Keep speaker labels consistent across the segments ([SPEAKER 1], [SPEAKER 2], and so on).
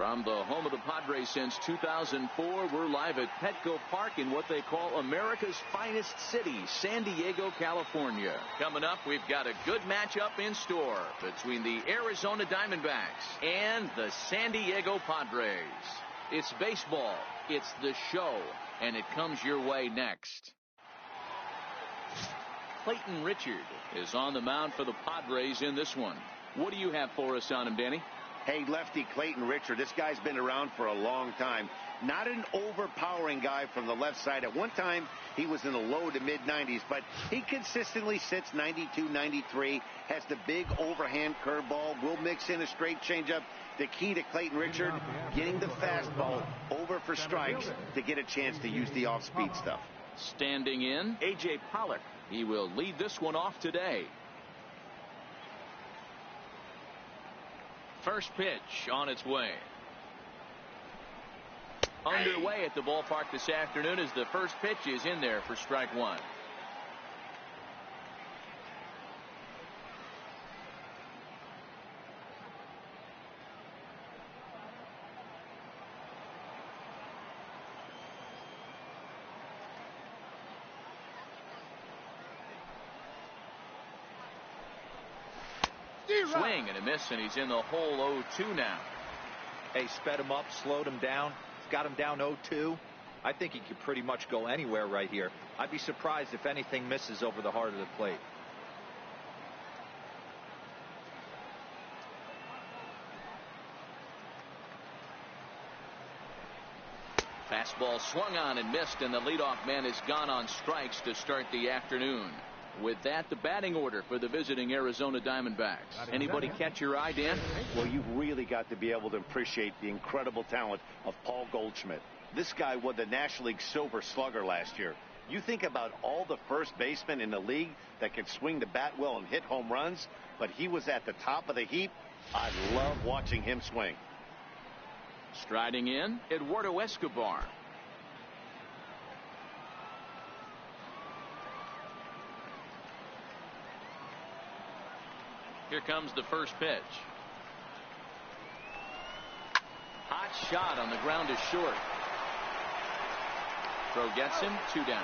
[SPEAKER 1] From the home of the Padres since 2004, we're live at Petco Park in what they call America's finest city, San Diego, California. Coming up, we've got a good matchup in store between the Arizona Diamondbacks and the San Diego Padres. It's baseball, it's the show, and it comes your way next. Clayton Richard is on the mound for the Padres in this one. What do you have for us on him, Danny?
[SPEAKER 2] Hey, lefty Clayton Richard, this guy's been around for a long time. Not an overpowering guy from the left side. At one time, he was in the low to mid-90s, but he consistently sits 92, 93, has the big overhand curveball, will mix in a straight changeup. The key to Clayton Richard, getting the fastball over for strikes to get a chance to use the off-speed stuff.
[SPEAKER 1] Standing in, A.J. Pollock. He will lead this one off today. First pitch on its way. Underway at the ballpark this afternoon as the first pitch is in there for strike one. Swing and a miss, and he's in the hole 0-2 now.
[SPEAKER 3] Hey, sped him up, slowed him down, got him down 0-2. I think he could pretty much go anywhere right here. I'd be surprised if anything misses over the heart of the plate.
[SPEAKER 1] Fastball swung on and missed, and the leadoff man is gone on strikes to start the afternoon. With that, the batting order for the visiting Arizona Diamondbacks. Anybody catch your eye, Dan?
[SPEAKER 2] Well, you've really got to be able to appreciate the incredible talent of Paul Goldschmidt. This guy won the National League Silver Slugger last year. You think about all the first basemen in the league that can swing the bat well and hit home runs, but he was at the top of the heap. I love watching him swing.
[SPEAKER 1] Striding in, Eduardo Escobar. Here comes the first pitch. Hot shot on the ground is short. Throw gets him, 2 down.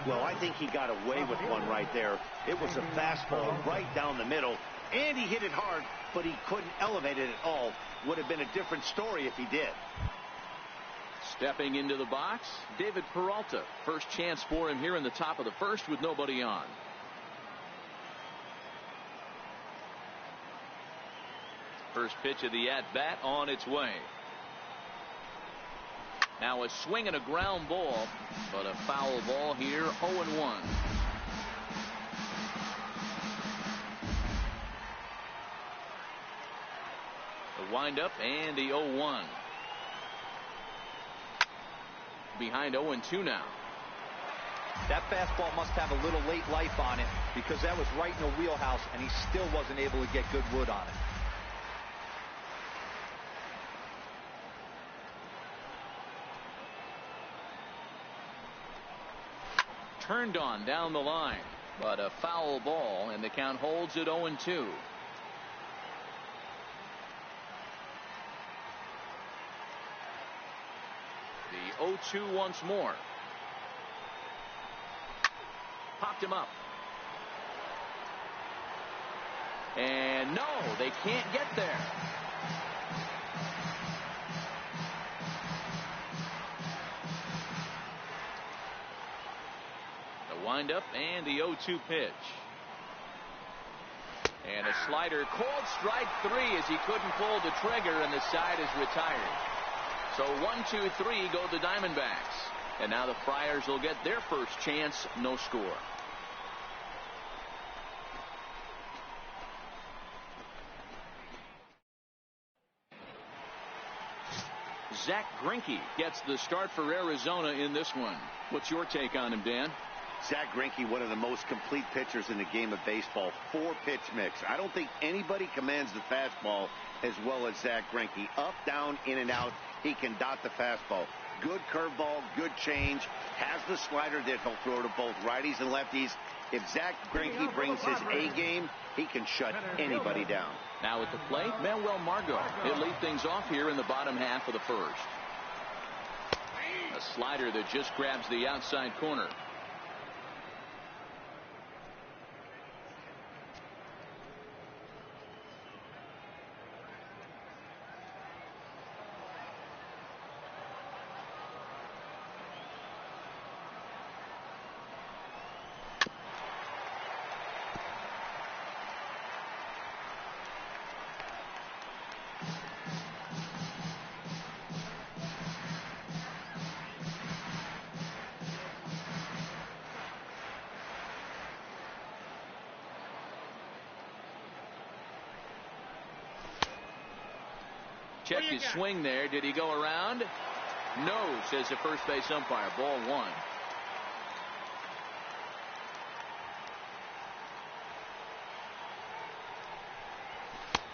[SPEAKER 2] Well, I think he got away with one right there. It was a fastball right down the middle, and he hit it hard, but he couldn't elevate it at all. Would have been a different story if he did.
[SPEAKER 1] Stepping into the box, David Peralta. First chance for him here in the top of the first with nobody on. First pitch of the at-bat on its way. Now a swing and a ground ball, but a foul ball here, 0-1. The windup and the 0-1. Behind 0-2 now.
[SPEAKER 3] That fastball must have a little late life on it because that was right in the wheelhouse and he still wasn't able to get good wood on it.
[SPEAKER 1] Turned on down the line, but a foul ball, and the count holds at 0-2. The 0-2 once more. Popped him up. And no, they can't get there. Windup and the 0-2 pitch. And a slider called strike 3 as he couldn't pull the trigger, and the side is retired. So 1-2-3 go the Diamondbacks. And now the Friars will get their first chance, no score. Zach Greinke gets the start for Arizona in this one. What's your take on him, Dan?
[SPEAKER 2] Zach Greinke, one of the most complete pitchers in the game of baseball. 4-pitch mix. I don't think anybody commands the fastball as well as Zach Greinke. Up, down, in and out. He can dot the fastball. Good curveball, good change. Has the slider that he'll throw to both righties and lefties. If Zach Greinke brings his A game, he can shut anybody down.
[SPEAKER 1] Now at the plate, Manuel Margot. He'll lead things off here in the bottom half of the first. A slider that just grabs the outside corner. Check his swing there. Did he go around? No, says the first base umpire. Ball one.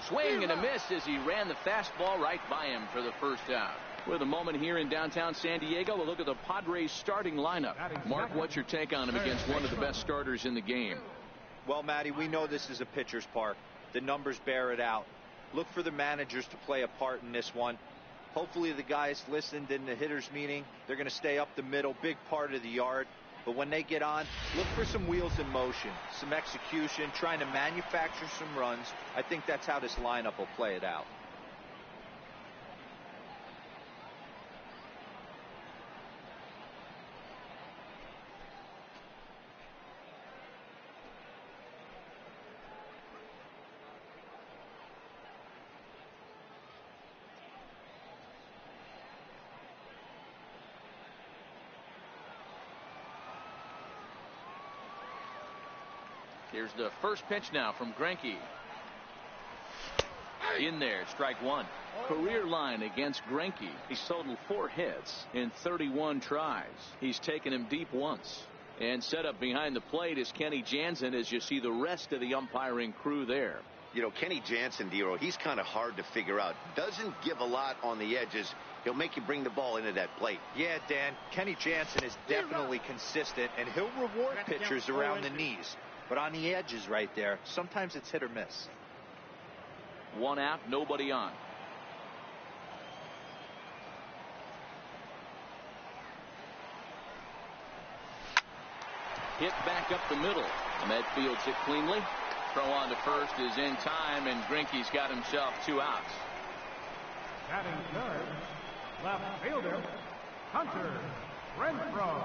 [SPEAKER 1] Swing and a miss as he ran the fastball right by him for the first out. With a moment here in downtown San Diego, we'll look at the Padres starting lineup. Mark, what's your take on him against one of the best starters in the game?
[SPEAKER 3] Well, Matty, we know this is a pitcher's park. The numbers bear it out. Look for the managers to play a part in this one. Hopefully the guys listened in the hitters meeting. They're going to stay up the middle, big part of the yard. But when they get on, look for some wheels in motion, some execution, trying to manufacture some runs. I think that's how this lineup will play it out.
[SPEAKER 1] Here's the first pitch now from Greinke. In there, strike one. Career line against Greinke. He's totaled 4 hits in 31 tries. He's taken him deep once. And set up behind the plate is Kenny Jansen as you see the rest of the umpiring crew there.
[SPEAKER 2] You know, Kenny Jansen, Dero, he's kind of hard to figure out. Doesn't give a lot on the edges. He'll make you bring the ball into that plate.
[SPEAKER 3] Yeah, Dan, Kenny Jansen is definitely consistent, and he'll reward pitchers around the knees. But on the edges right there, sometimes it's hit or miss.
[SPEAKER 1] 1 out, nobody on. Hit back up the middle. Ahmed fields it cleanly. Throw on to first is in time, and Greinke's got himself 2 outs.
[SPEAKER 4] Batting third, left fielder, Hunter Renfroe.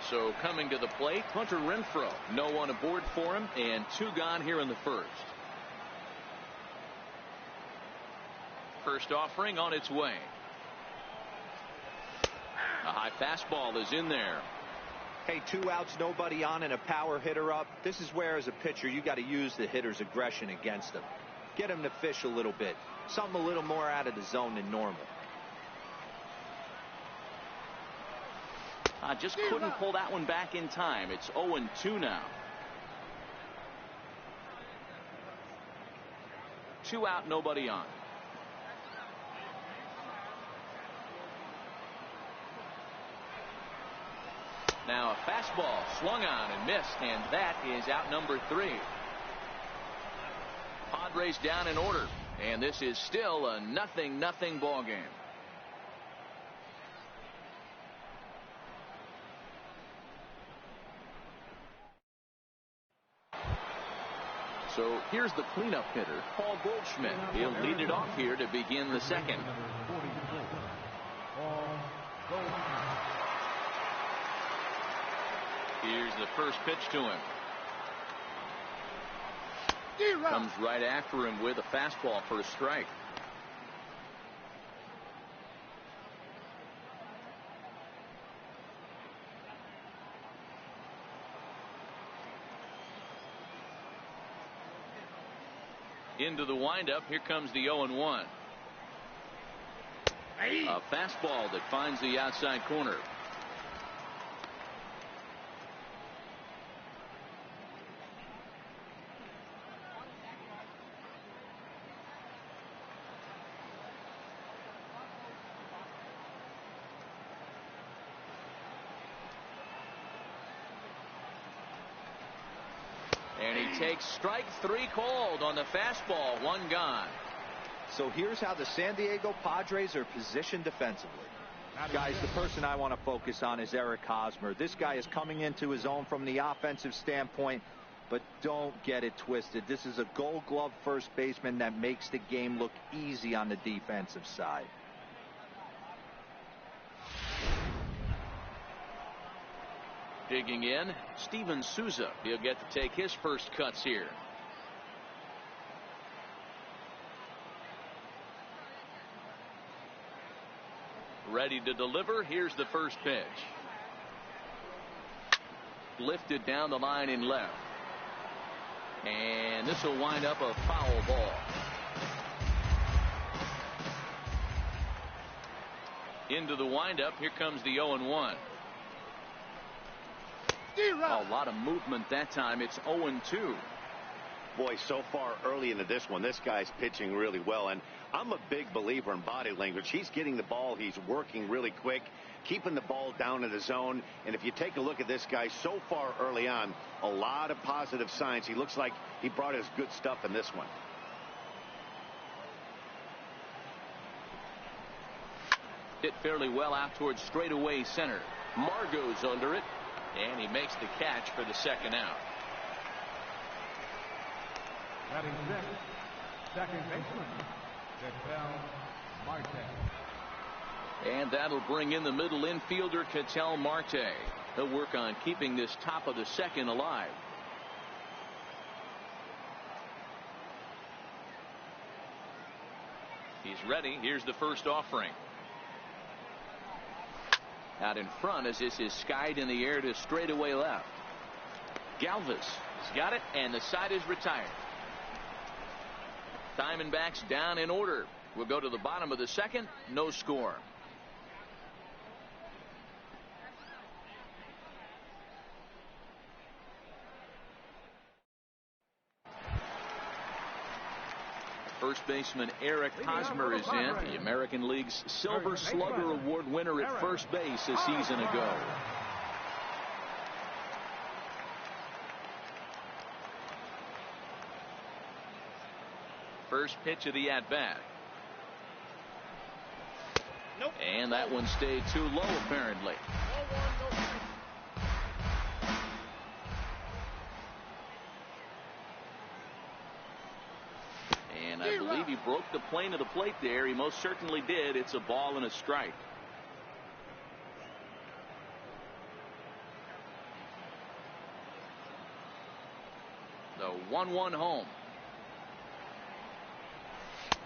[SPEAKER 1] So coming to the plate, Hunter Renfroe. No one aboard for him, and 2 gone here in the first. First offering on its way. A high fastball is in there.
[SPEAKER 3] Hey, 2 outs, nobody on, and a power hitter up. This is where, as a pitcher, you got to use the hitter's aggression against him. Get him to fish a little bit. Something a little more out of the zone than normal.
[SPEAKER 1] Just couldn't pull that one back in time. It's 0-2 now. 2 out, nobody on. Now a fastball swung on and missed, and that is out number 3. Padres down in order, and this is still a 0-0 ball game. So here's the cleanup hitter, Paul Goldschmidt. He'll lead it off here to begin the second. Here's the first pitch to him. Comes right after him with a fastball for a strike. Into the windup. Here comes the 0-1. A fastball that finds the outside corner. And he takes strike 3 called on the fastball. 1 gone.
[SPEAKER 3] So here's how the San Diego Padres are positioned defensively. Guys, the person I want to focus on is Eric Hosmer. This guy is coming into his own from the offensive standpoint, but don't get it twisted. This is a Gold Glove first baseman that makes the game look easy on the defensive side.
[SPEAKER 1] Digging in, Steven Souza. He'll get to take his first cuts here. Ready to deliver. Here's the first pitch. Lifted down the line in left. And this will wind up a foul ball. Into the windup. Here comes the 0-1. A lot of movement that time. It's 0-2.
[SPEAKER 2] Boy, so far early into this one, this guy's pitching really well, and I'm a big believer in body language. He's getting the ball. He's working really quick, keeping the ball down in the zone. And if you take a look at this guy so far early on, a lot of positive signs. He looks like he brought his good stuff in this one.
[SPEAKER 1] Hit fairly well out towards straightaway center. Margot's under it, and he makes the catch for the second out.
[SPEAKER 4] Batting sixth, second baseman, Ketel Marte.
[SPEAKER 1] And that'll bring in the middle infielder, Ketel Marte. He'll work on keeping this top of the second alive. He's ready. Here's the first offering. Out in front as this is skied in the air to straightaway left. Galvis has got it, and the side is retired. Diamondbacks down in order. We'll go to the bottom of the second. No score. First baseman Eric Hosmer is in. The American League's Silver Slugger Award winner at first base a season ago. First pitch of the at-bat. Nope. And that one stayed too low, apparently. And I believe he broke the plane of the plate there. He most certainly did. It's a ball and a strike. The 1-1 home.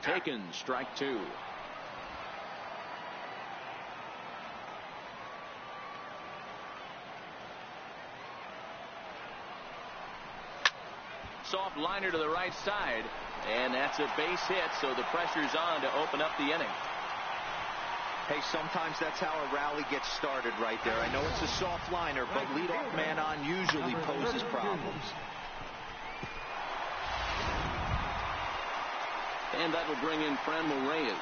[SPEAKER 1] Taken, strike 2. Soft liner to the right side, and that's a base hit, so the pressure's on to open up the inning.
[SPEAKER 3] Hey, sometimes that's how a rally gets started right there. I know it's a soft liner, but leadoff man on usually poses problems.
[SPEAKER 1] And that will bring in Franmil Reyes.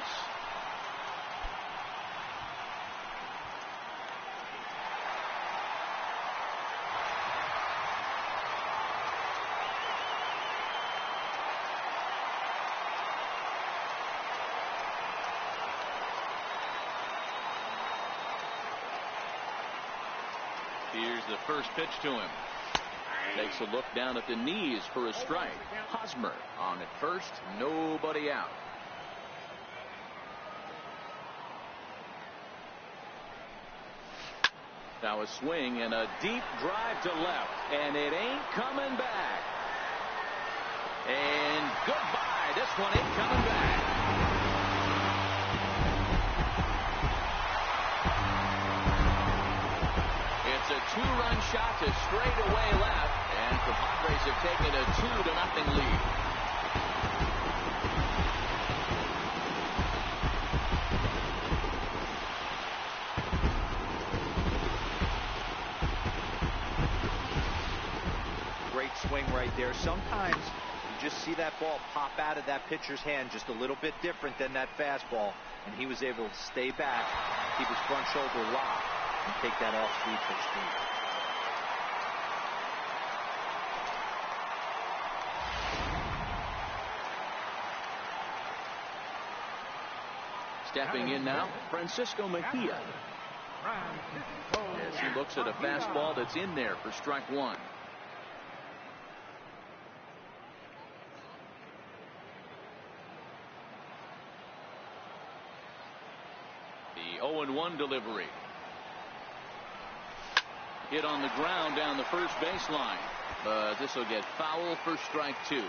[SPEAKER 1] Here's the first pitch to him. Takes a look down at the knees for a strike. Hosmer on at first, nobody out. Now a swing and a deep drive to left, and it ain't coming back. And goodbye. This one ain't coming back. It's a 2-run shot to straightaway left, and the Padres have taken a 2-0 lead.
[SPEAKER 3] Great swing right there. Sometimes you just see that ball pop out of that pitcher's hand just a little bit different than that fastball, and he was able to stay back, keep his front shoulder locked, and take that off-speed pitch deep.
[SPEAKER 1] Stepping in now, Francisco Mejia. As he looks at a fastball that's in there for strike one. The 0-1 delivery. Hit on the ground down the first baseline. But this will get foul for strike two.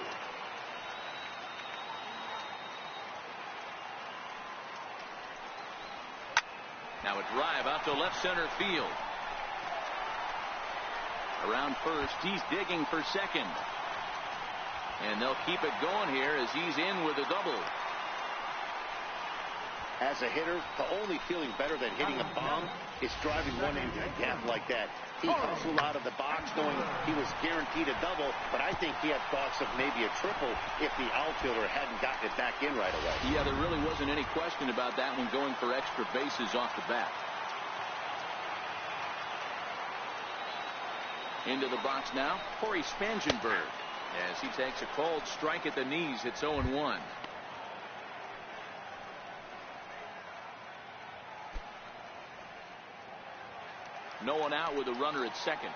[SPEAKER 1] Now a drive out to left center field. Around first, he's digging for second. And they'll keep it going here as he's in with a double.
[SPEAKER 2] As a hitter, the only feeling better than hitting a bomb is driving one into the gap like that. He hustled out of the box knowing he was guaranteed a double, but I think he had thoughts of maybe a triple if the outfielder hadn't gotten it back in right away.
[SPEAKER 1] Yeah, there really wasn't any question about that one, going for extra bases off the bat. Into the box now, Corey Spangenberg, as he takes a cold strike at the knees. It's 0-1. No one out with a runner at second.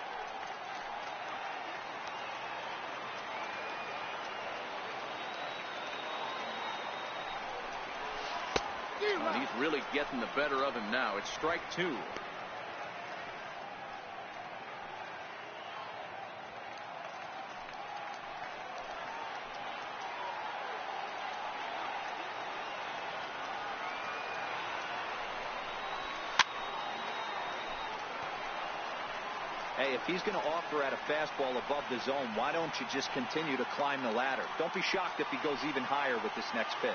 [SPEAKER 1] And he's really getting the better of him now. It's strike two.
[SPEAKER 3] Hey, if he's going to offer at a fastball above the zone, why don't you just continue to climb the ladder? Don't be shocked if he goes even higher with this next pitch.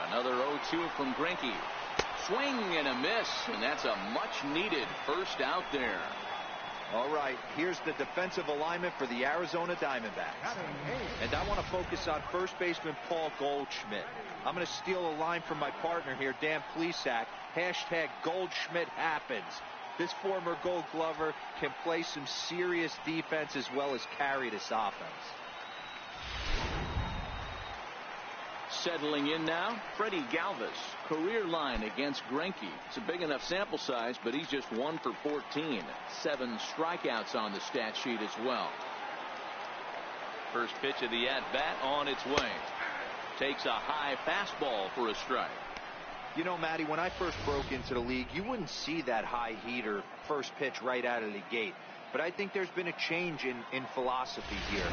[SPEAKER 1] Another 0-2 from Greinke. Swing and a miss, and that's a much-needed first out there.
[SPEAKER 3] All right, here's the defensive alignment for the Arizona Diamondbacks. And I want to focus on first baseman Paul Goldschmidt. I'm going to steal a line from my partner here, Dan Plesac. Hashtag Goldschmidt happens. This former Gold Glover can play some serious defense as well as carry this offense.
[SPEAKER 1] Settling in now, Freddie Galvis. Career line against Greinke. It's a big enough sample size, but he's just 1 for 14. 7 strikeouts on the stat sheet as well. First pitch of the at-bat on its way. Takes a high fastball for a strike.
[SPEAKER 3] You know, Matty, when I first broke into the league, you wouldn't see that high heater first pitch right out of the gate. But I think there's been a change in philosophy here.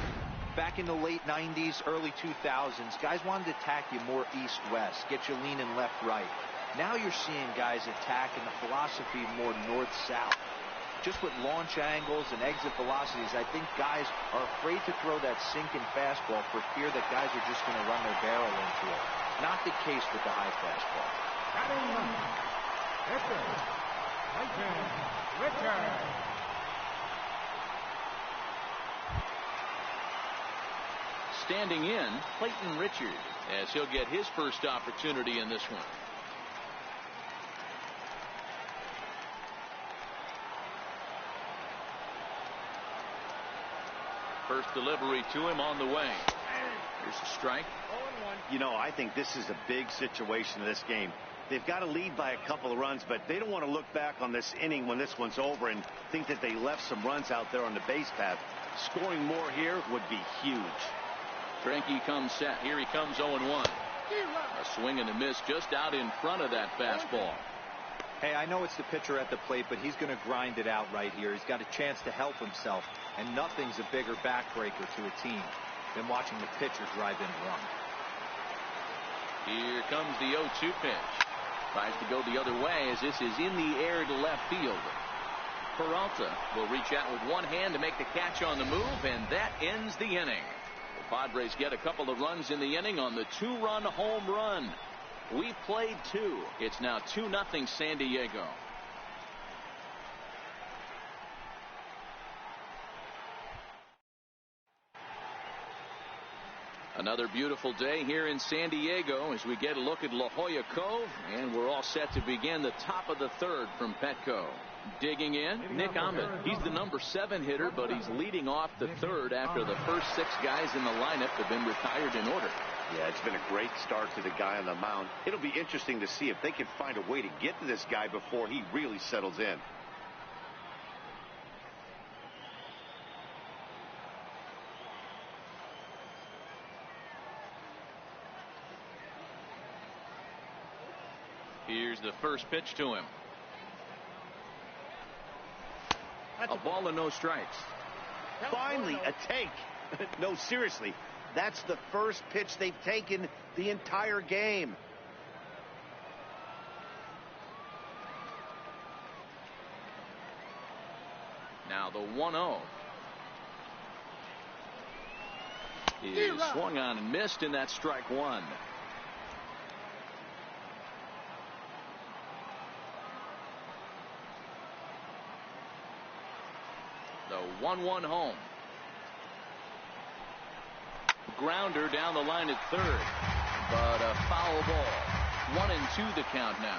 [SPEAKER 3] Back in the late 90s, early 2000s, guys wanted to attack you more east-west, get you leaning left-right. Now you're seeing guys attacking the philosophy more north-south. Just with launch angles and exit velocities, I think guys are afraid to throw that sinking fastball for fear that guys are just going to run their barrel into it. Not the case with the high fastball.
[SPEAKER 4] Richard.
[SPEAKER 1] Standing in, Clayton Richard, as he'll get his first opportunity in this one. First delivery to him on the way. Here's a strike.
[SPEAKER 2] 0-1. You know, I think this is a big situation in this game. They've got to lead by a couple of runs, but they don't want to look back on this inning when this one's over and think that they left some runs out there on the base path. Scoring more here would be huge.
[SPEAKER 1] Greinke comes set. Here he comes 0-1. A swing and a miss just out in front of that fastball.
[SPEAKER 3] Hey, I know it's the pitcher at the plate, but he's going to grind it out right here. He's got a chance to help himself, and nothing's a bigger backbreaker to a team than watching the pitcher drive in a run.
[SPEAKER 1] Here comes the 0-2 pitch. Tries to go the other way as this is in the air to left field. Peralta will reach out with one hand to make the catch on the move, and that ends the inning. The Padres get a couple of runs in the inning on the 2-run home run. We played 2. It's now 2-0 San Diego. Another beautiful day here in San Diego as we get a look at La Jolla Cove, and we're all set to begin the top of the third from Petco. Digging in, Nick Ahmed. He's the number 7 hitter, but he's leading off the third after the first 6 guys in the lineup have been retired in order.
[SPEAKER 2] Yeah, it's been a great start to the guy on the mound. It'll be interesting to see if they can find a way to get to this guy before he really settles in.
[SPEAKER 1] Here's the first pitch to him. A ball and no strikes.
[SPEAKER 2] Finally, a take. No, seriously, that's the first pitch they've taken the entire game.
[SPEAKER 1] Now the 1-0 is swung on and missed, and that's strike one. The 1-1 home. Grounder down the line at third, but a foul ball. 1-2 the count now.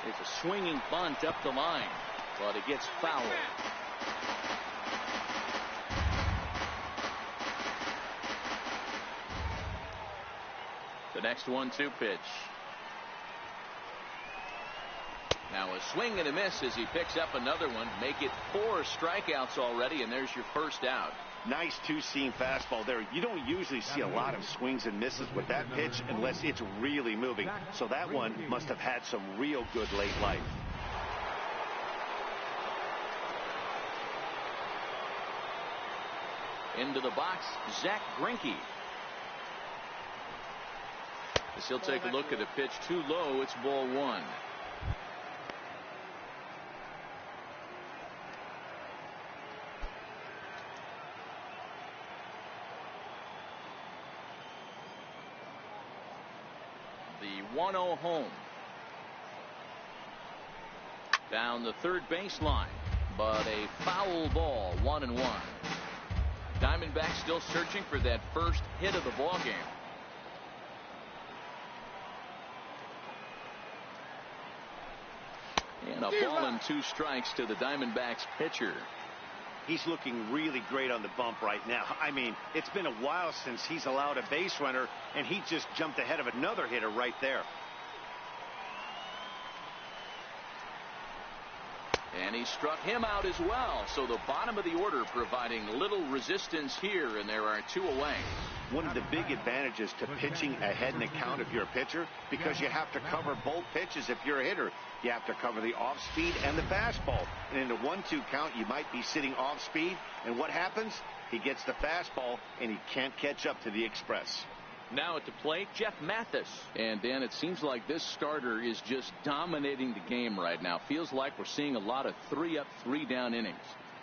[SPEAKER 1] It's a swinging bunt up the line, but it gets fouled. The next 1-2 pitch. Now a swing and a miss as he picks up another one. Make it 4 strikeouts already, and there's your first out.
[SPEAKER 2] Nice two-seam fastball there. You don't usually see a lot of swings and misses with that pitch unless it's really moving. So that one must have had some real good late life.
[SPEAKER 1] Into the box, Zach Greinke. As he'll take a look at a pitch too low, it's ball one. The 1-0 home. Down the third baseline, but a foul ball, 1-1. Diamondbacks still searching for that first hit of the ball game. And a ball and 2 strikes to the Diamondbacks pitcher.
[SPEAKER 2] He's looking really great on the bump right now. I mean, it's been a while since he's allowed a base runner, and he just jumped ahead of another hitter right there.
[SPEAKER 1] And he struck him out as well. So the bottom of the order providing little resistance here, and there are 2 away.
[SPEAKER 2] One of the big advantages to pitching ahead in the count if you're a pitcher, because you have to cover both pitches if you're a hitter. You have to cover the off speed and the fastball. And in the 1-2 count, you might be sitting off speed, and what happens? He gets the fastball, and he can't catch up to the express.
[SPEAKER 1] Now at the plate, Jeff Mathis. And Dan, it seems like this starter is just dominating the game right now. Feels like we're seeing a lot of 3-up, 3-down innings.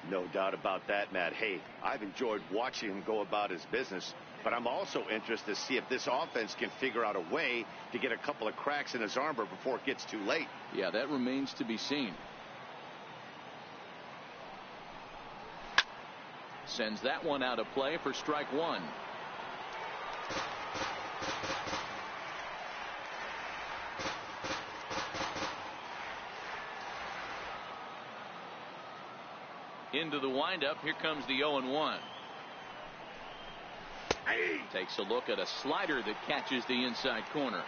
[SPEAKER 2] No doubt about that, Matt. Hey, I've enjoyed watching him go about his business, but I'm also interested to see if this offense can figure out a way to get a couple of cracks in his armor before it gets too late.
[SPEAKER 1] Yeah, that remains to be seen. Sends that one out of play for strike one. Into the windup. Here comes the 0-1. Takes a look at a slider that catches the inside corner.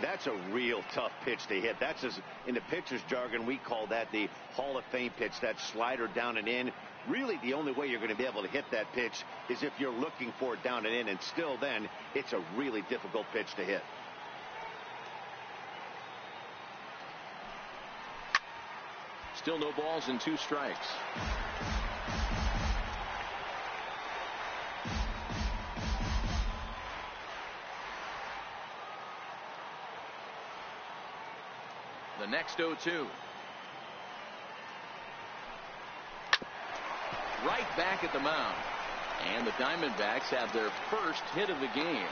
[SPEAKER 2] That's a real tough pitch to hit. That's, as in the pitcher's jargon, we call that the Hall of Fame pitch, that slider down and in. Really, the only way you're going to be able to hit that pitch is if you're looking for it down and in, and still then, it's a really difficult pitch to hit.
[SPEAKER 1] Still no balls and 2 strikes. The next 0-2. Right back at the mound. And the Diamondbacks have their first hit of the game.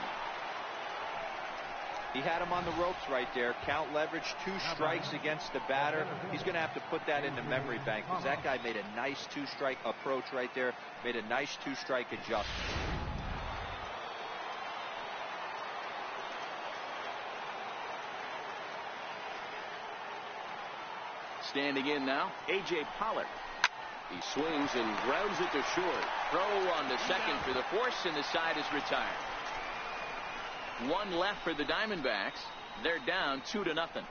[SPEAKER 3] He had him on the ropes right there. Count leverage, 2 strikes against the batter. He's going to have to put that in the memory bank, because that guy made a nice 2-strike approach right there. Made a nice 2-strike adjustment.
[SPEAKER 1] Standing in now, A.J. Pollock. He swings and grounds it to short. Throw on to second for the force, and the side is retired. One left for the Diamondbacks. They're down 2-0.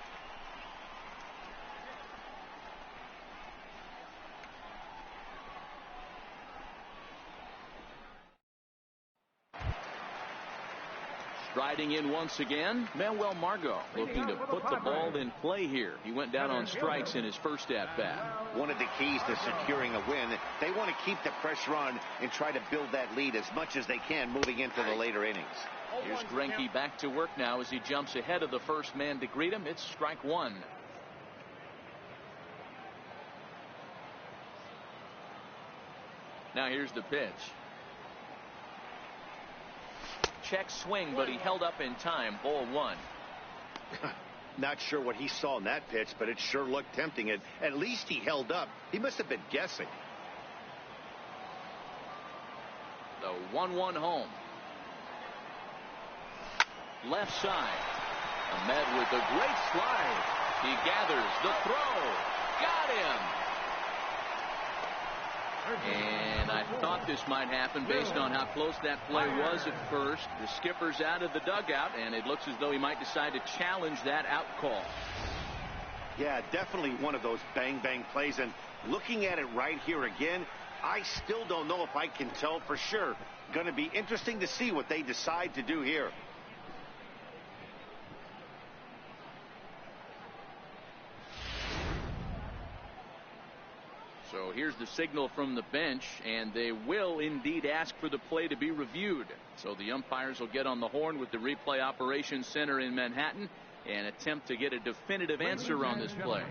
[SPEAKER 1] Striding in once again, Manuel Margot looking to put the ball in play here. He went down on strikes in his first at-bat.
[SPEAKER 2] One of the keys to securing a win, they want to keep the pressure on and try to build that lead as much as they can moving into the later innings.
[SPEAKER 1] Here's Greinke back to work now as he jumps ahead of the first man to greet him. It's strike one. Now here's the pitch. Check swing, but he held up in time. Ball one.
[SPEAKER 2] Not sure what he saw in that pitch, but it sure looked tempting. And at least he held up. He must have been guessing.
[SPEAKER 1] The 1-1 home. Left side. Ahmed with a great slide. He gathers the throw. Got him. And I thought this might happen based on how close that play was at first. The skipper's out of the dugout, and it looks as though he might decide to challenge that out call.
[SPEAKER 2] Yeah, definitely one of those bang-bang plays. And looking at it right here again, I still don't know if I can tell for sure. Going to be interesting to see what they decide to do here.
[SPEAKER 1] So here's the signal from the bench, and they will indeed ask for the play to be reviewed. So the umpires will get on the horn with the replay operations center in Manhattan and attempt to get a definitive answer on this play.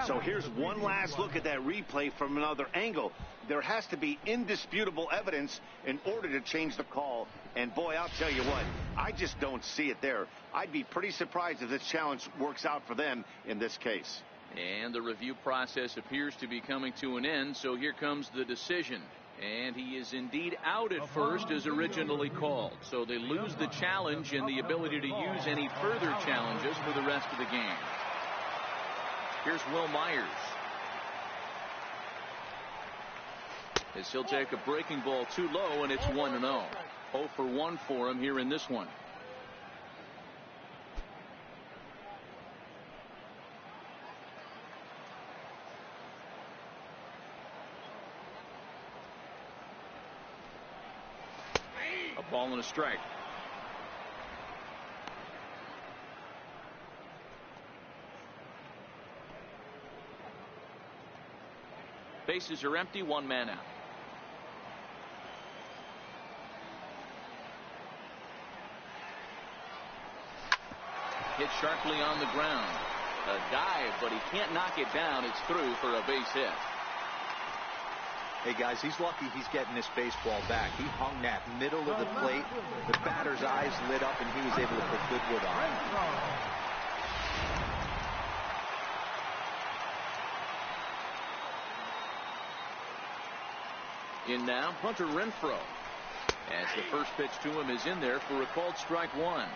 [SPEAKER 2] So here's one last look at that replay from another angle. There has to be indisputable evidence in order to change the call. And boy, I'll tell you what, I just don't see it there. I'd be pretty surprised if this challenge works out for them in this case.
[SPEAKER 1] And the review process appears to be coming to an end, so here comes the decision. And he is indeed out at first as originally called. So they lose the challenge and the ability to use any further challenges for the rest of the game. Here's Will Myers. As he'll take a breaking ball too low, and it's 1-0. 0 for 1 for him here in this one. A ball and a strike. Bases are empty, one man out. Hit sharply on the ground. A dive, but he can't knock it down. It's through for a base hit.
[SPEAKER 3] Hey guys, he's lucky he's getting this baseball back. He hung that middle of the plate. The batter's eyes lit up, and he was able to put good wood on it.
[SPEAKER 1] In now, Hunter Renfroe. As the first pitch to him is in there for a called strike one.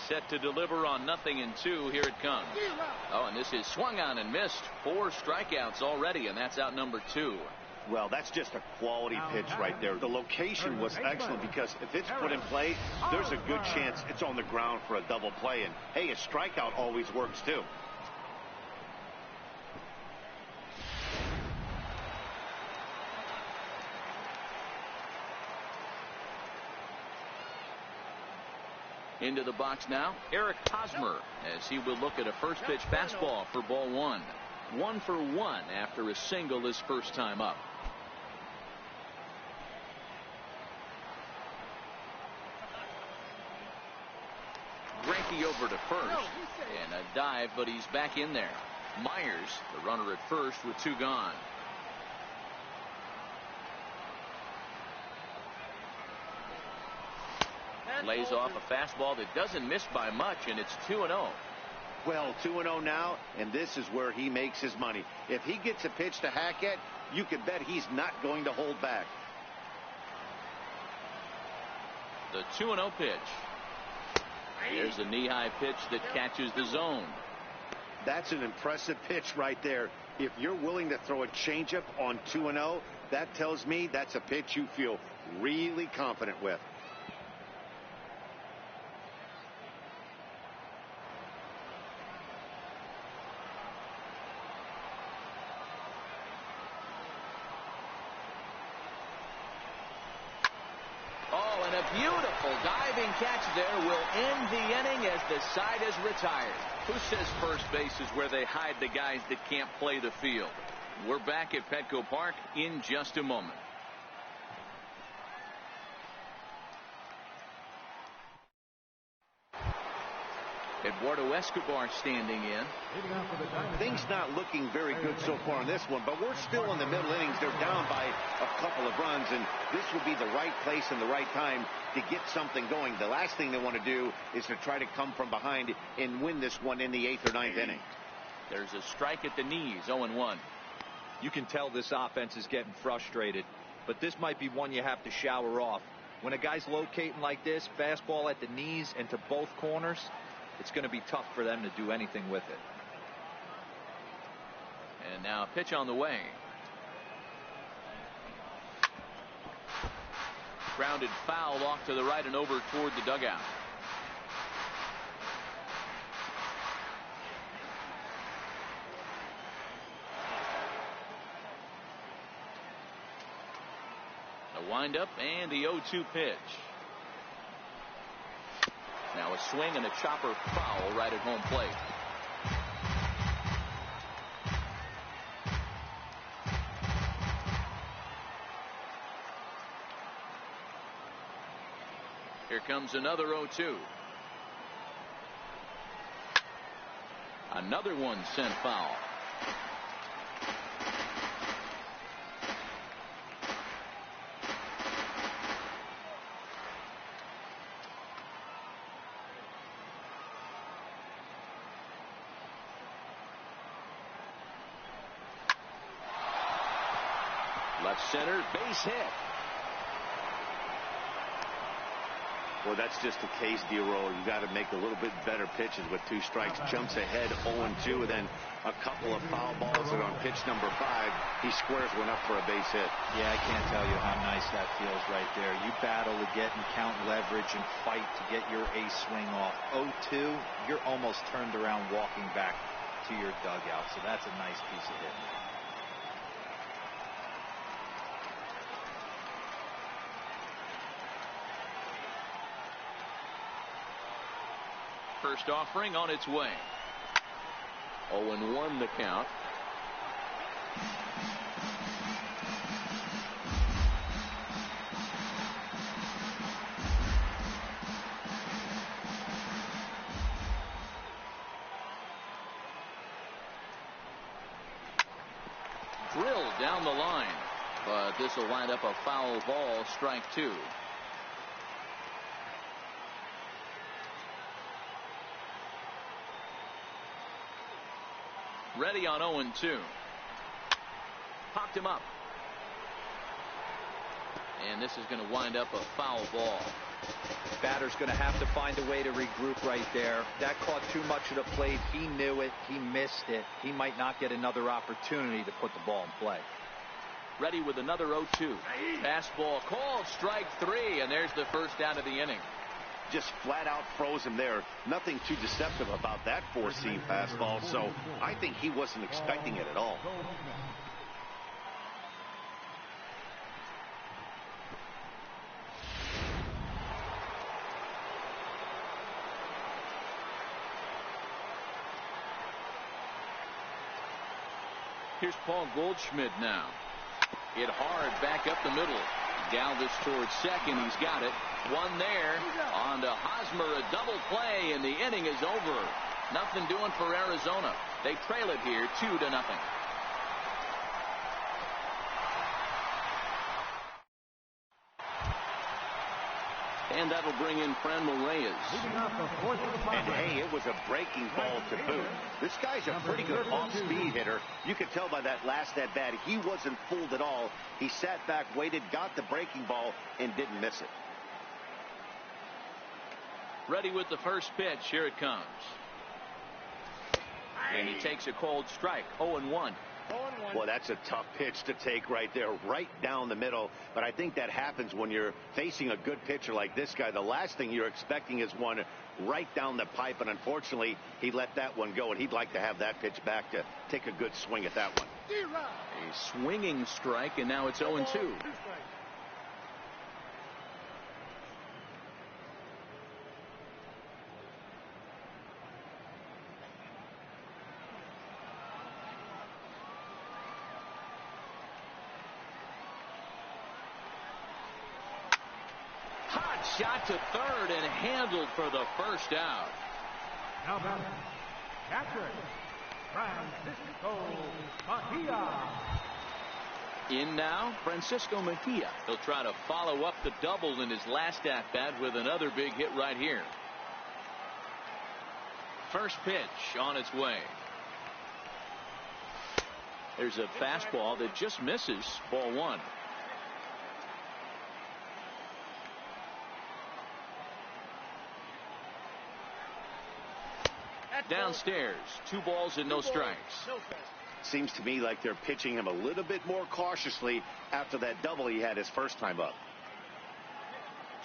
[SPEAKER 1] Set to deliver on 0-2. Here it comes. Oh, and this is swung on and missed. 4 strikeouts already, and that's out number 2.
[SPEAKER 2] Well, that's just a quality pitch right there. The location was excellent because if it's put in play, there's a good chance it's on the ground for a double play. And hey, a strikeout always works too.
[SPEAKER 1] Into the box now, Eric Hosmer, as he will look at a first pitch fastball for ball 1. 1 for 1 after a single his first time up. Greinke Mackey over to first. And a dive, but he's back in there. Myers, the runner at first with 2 gone. Lays off a fastball that doesn't miss by much, and it's 2-0.
[SPEAKER 2] Well, 2-0 now, and this is where he makes his money. If he gets a pitch to hack at, you can bet he's not going to hold back.
[SPEAKER 1] The 2-0 pitch. Here's a knee-high pitch that catches the zone.
[SPEAKER 2] That's an impressive pitch right there. If you're willing to throw a changeup on 2-0, that tells me that's a pitch you feel really confident with.
[SPEAKER 1] Beautiful diving catch there will end the inning as the side is retired. Who says first base is where they hide the guys that can't play the field? We're back at Petco Park in just a moment. Eduardo Escobar standing in.
[SPEAKER 2] Things not looking very good so far in this one, but we're still in the middle innings. They're down by a couple of runs, and this would be the right place and the right time to get something going. The last thing they want to do is to try to come from behind and win this one in the 8th or 9th inning.
[SPEAKER 1] There's a strike at the knees, 0-1.
[SPEAKER 3] You can tell this offense is getting frustrated, but this might be one you have to shower off. When a guy's locating like this, fastball at the knees and to both corners, it's going to be tough for them to do anything with it.
[SPEAKER 1] And now a pitch on the way. Grounded foul off to the right and over toward the dugout. The windup and the 0-2 pitch. Now a swing and a chopper foul right at home plate. Here comes another 0-2. Another one sent foul. Left center, base hit.
[SPEAKER 2] Well, that's just a case, D-roll. You got to make a little bit better pitches with 2 strikes. Jumps ahead 0-2, and then a couple of foul balls, and on pitch number 5, he squares one up for a base hit.
[SPEAKER 3] Yeah, I can't tell you how nice that feels right there. You battle to get and count leverage and fight to get your ace swing off. 0-2, you're almost turned around walking back to your dugout, so that's a nice piece of hitting.
[SPEAKER 1] First offering on its way. 0-1 the count. Drilled down the line, but this will wind up a foul ball, strike 2. Ready on 0-2. Popped him up. And this is going to wind up a foul ball.
[SPEAKER 3] Batter's going to have to find a way to regroup right there. That caught too much of the plate. He knew it. He missed it. He might not get another opportunity to put the ball in play.
[SPEAKER 1] Ready with another 0-2. Fastball called, strike 3, and there's the first down of the inning.
[SPEAKER 2] Just flat out froze him there. Nothing too deceptive about that 4-seam fastball, so I think he wasn't expecting it at all.
[SPEAKER 1] Here's Paul Goldschmidt now. Hit hard back up the middle. Galvis towards second. He's got it. One there. On to Hosmer. A double play, and the inning is over. Nothing doing for Arizona. They trail it here 2-0. And that'll bring in Franmil Reyes.
[SPEAKER 2] And hey, it was a breaking ball to boot. This guy's a pretty good off-speed hitter. You could tell by that last at-bat, he wasn't fooled at all. He sat back, waited, got the breaking ball, and didn't miss it.
[SPEAKER 1] Ready with the first pitch. Here it comes. And he takes a cold strike. 0-1.
[SPEAKER 2] Well, that's a tough pitch to take right there, right down the middle. But I think that happens when you're facing a good pitcher like this guy. The last thing you're expecting is one right down the pipe, and unfortunately, he let that one go, and he'd like to have that pitch back to take a good swing at that one.
[SPEAKER 1] A swinging strike, and now it's 0-2. Shot to third and handled for the first out.
[SPEAKER 4] Now batting, catcher, Francisco Mejia.
[SPEAKER 1] In now, Francisco Mejia. He'll try to follow up the double in his last at-bat with another big hit right here. First pitch on its way. There's a fastball that just misses. Ball one. Downstairs, 2 balls and no strikes.
[SPEAKER 2] Seems to me like they're pitching him a little bit more cautiously after that double he had his first time up.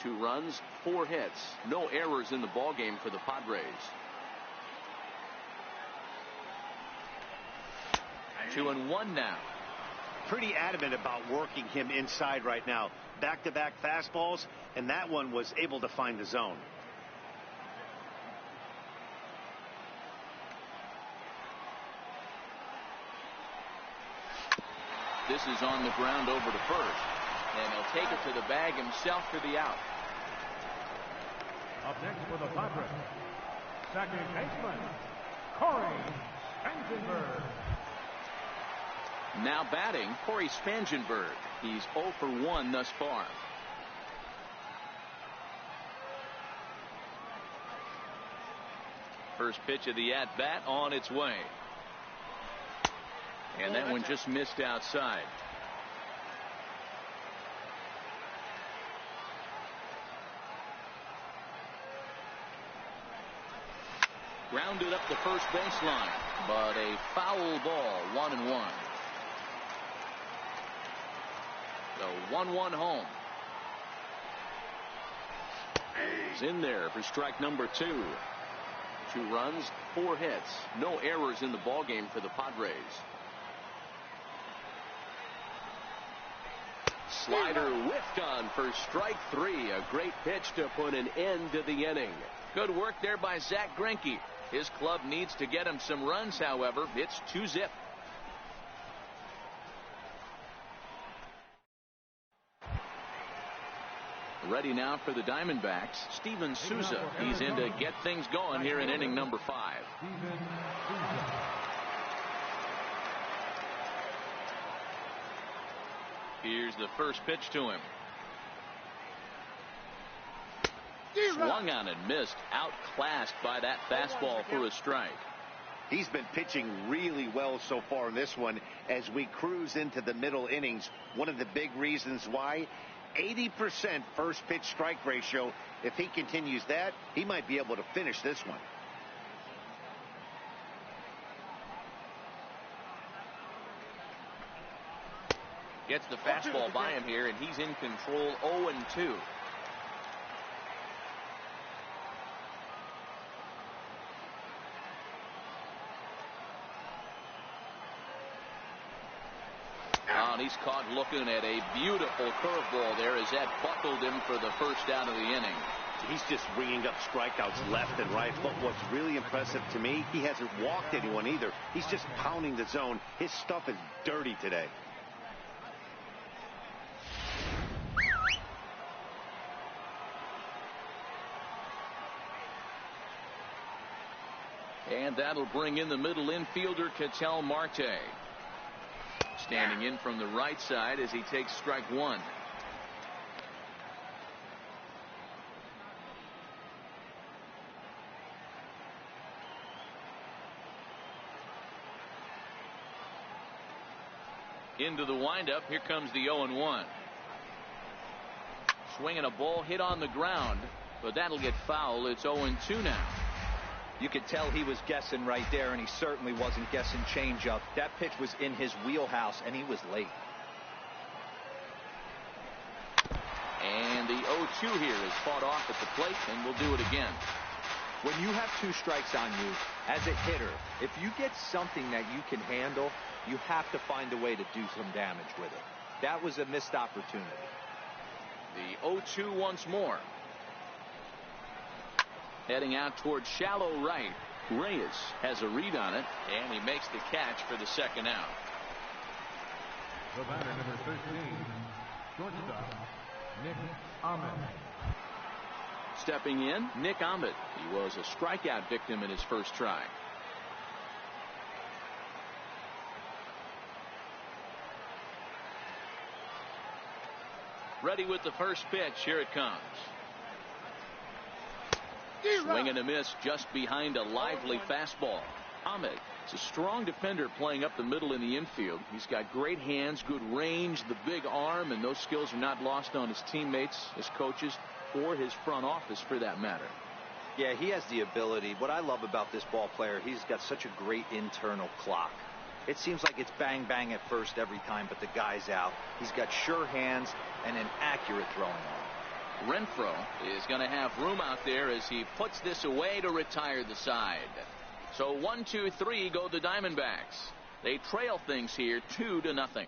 [SPEAKER 1] 2 runs, 4 hits, no errors in the ballgame for the Padres. 2-1 now.
[SPEAKER 2] Pretty adamant about working him inside right now. Back-to-back fastballs, and that one was able to find the zone.
[SPEAKER 1] This is on the ground over to first, and he'll take it to the bag himself for the out.
[SPEAKER 4] Up next for the Pardres, second baseman, Corey Spangenberg.
[SPEAKER 1] Now batting, Corey Spangenberg. He's 0 for 1 thus far. First pitch of the at-bat on its way. And that one just missed outside. Grounded up the first baseline, but a foul ball. 1-1. The 1-1 home. He's in there for strike number 2. 2 runs, 4 hits, no errors in the ballgame for the Padres. Slider whiffed on for strike 3. A great pitch to put an end to the inning. Good work there by Zach Greinke. His club needs to get him some runs, however. It's 2-zip. Ready now for the Diamondbacks, Steven Souza. He's in to get things going here in inning number 5. Here's the first pitch to him. Swung on and missed. Outclassed by that fastball for a strike.
[SPEAKER 2] He's been pitching really well so far in this one as we cruise into the middle innings. One of the big reasons why, 80% first pitch strike ratio. If he continues that, he might be able to finish this one.
[SPEAKER 1] Gets the fastball by him here, and he's in control. 0-2. And he's caught looking at a beautiful curveball there as that buckled him for the first out of the inning.
[SPEAKER 2] He's just ringing up strikeouts left and right. But what's really impressive to me, he hasn't walked anyone either. He's just pounding the zone. His stuff is dirty today.
[SPEAKER 1] And that'll bring in the middle infielder, Ketel Marte. Standing in from the right side as he takes strike one. Into the windup. Here comes the 0-1. Swinging a ball hit on the ground, but that'll get foul. It's 0-2 now.
[SPEAKER 3] You could tell he was guessing right there, and he certainly wasn't guessing changeup. That pitch was in his wheelhouse, and he was late.
[SPEAKER 1] And the 0-2 here is fought off at the plate, and we'll do it again.
[SPEAKER 3] When you have two strikes on you, as a hitter, if you get something that you can handle, you have to find a way to do some damage with it. That was a missed opportunity.
[SPEAKER 1] The 0-2 once more. Heading out towards shallow right. Reyes has a read on it, and he makes the catch for the second out.
[SPEAKER 4] The batter, number 13, shortstop, Nick Ahmed.
[SPEAKER 1] Stepping in, Nick Ahmed. He was a strikeout victim in his first try. Ready with the first pitch. Here it comes. Swing and a miss just behind a lively fastball. Ahmed is a strong defender playing up the middle in the infield. He's got great hands, good range, the big arm, and those skills are not lost on his teammates, his coaches, or his front office for that matter.
[SPEAKER 3] Yeah, he has the ability. What I love about this ball player, he's got such a great internal clock. It seems like it's bang bang at first every time, but the guy's out. He's got sure hands and an accurate throwing arm.
[SPEAKER 1] Renfroe is going to have room out there as he puts this away to retire the side. So 1-2-3 go the Diamondbacks. They trail things here 2-0.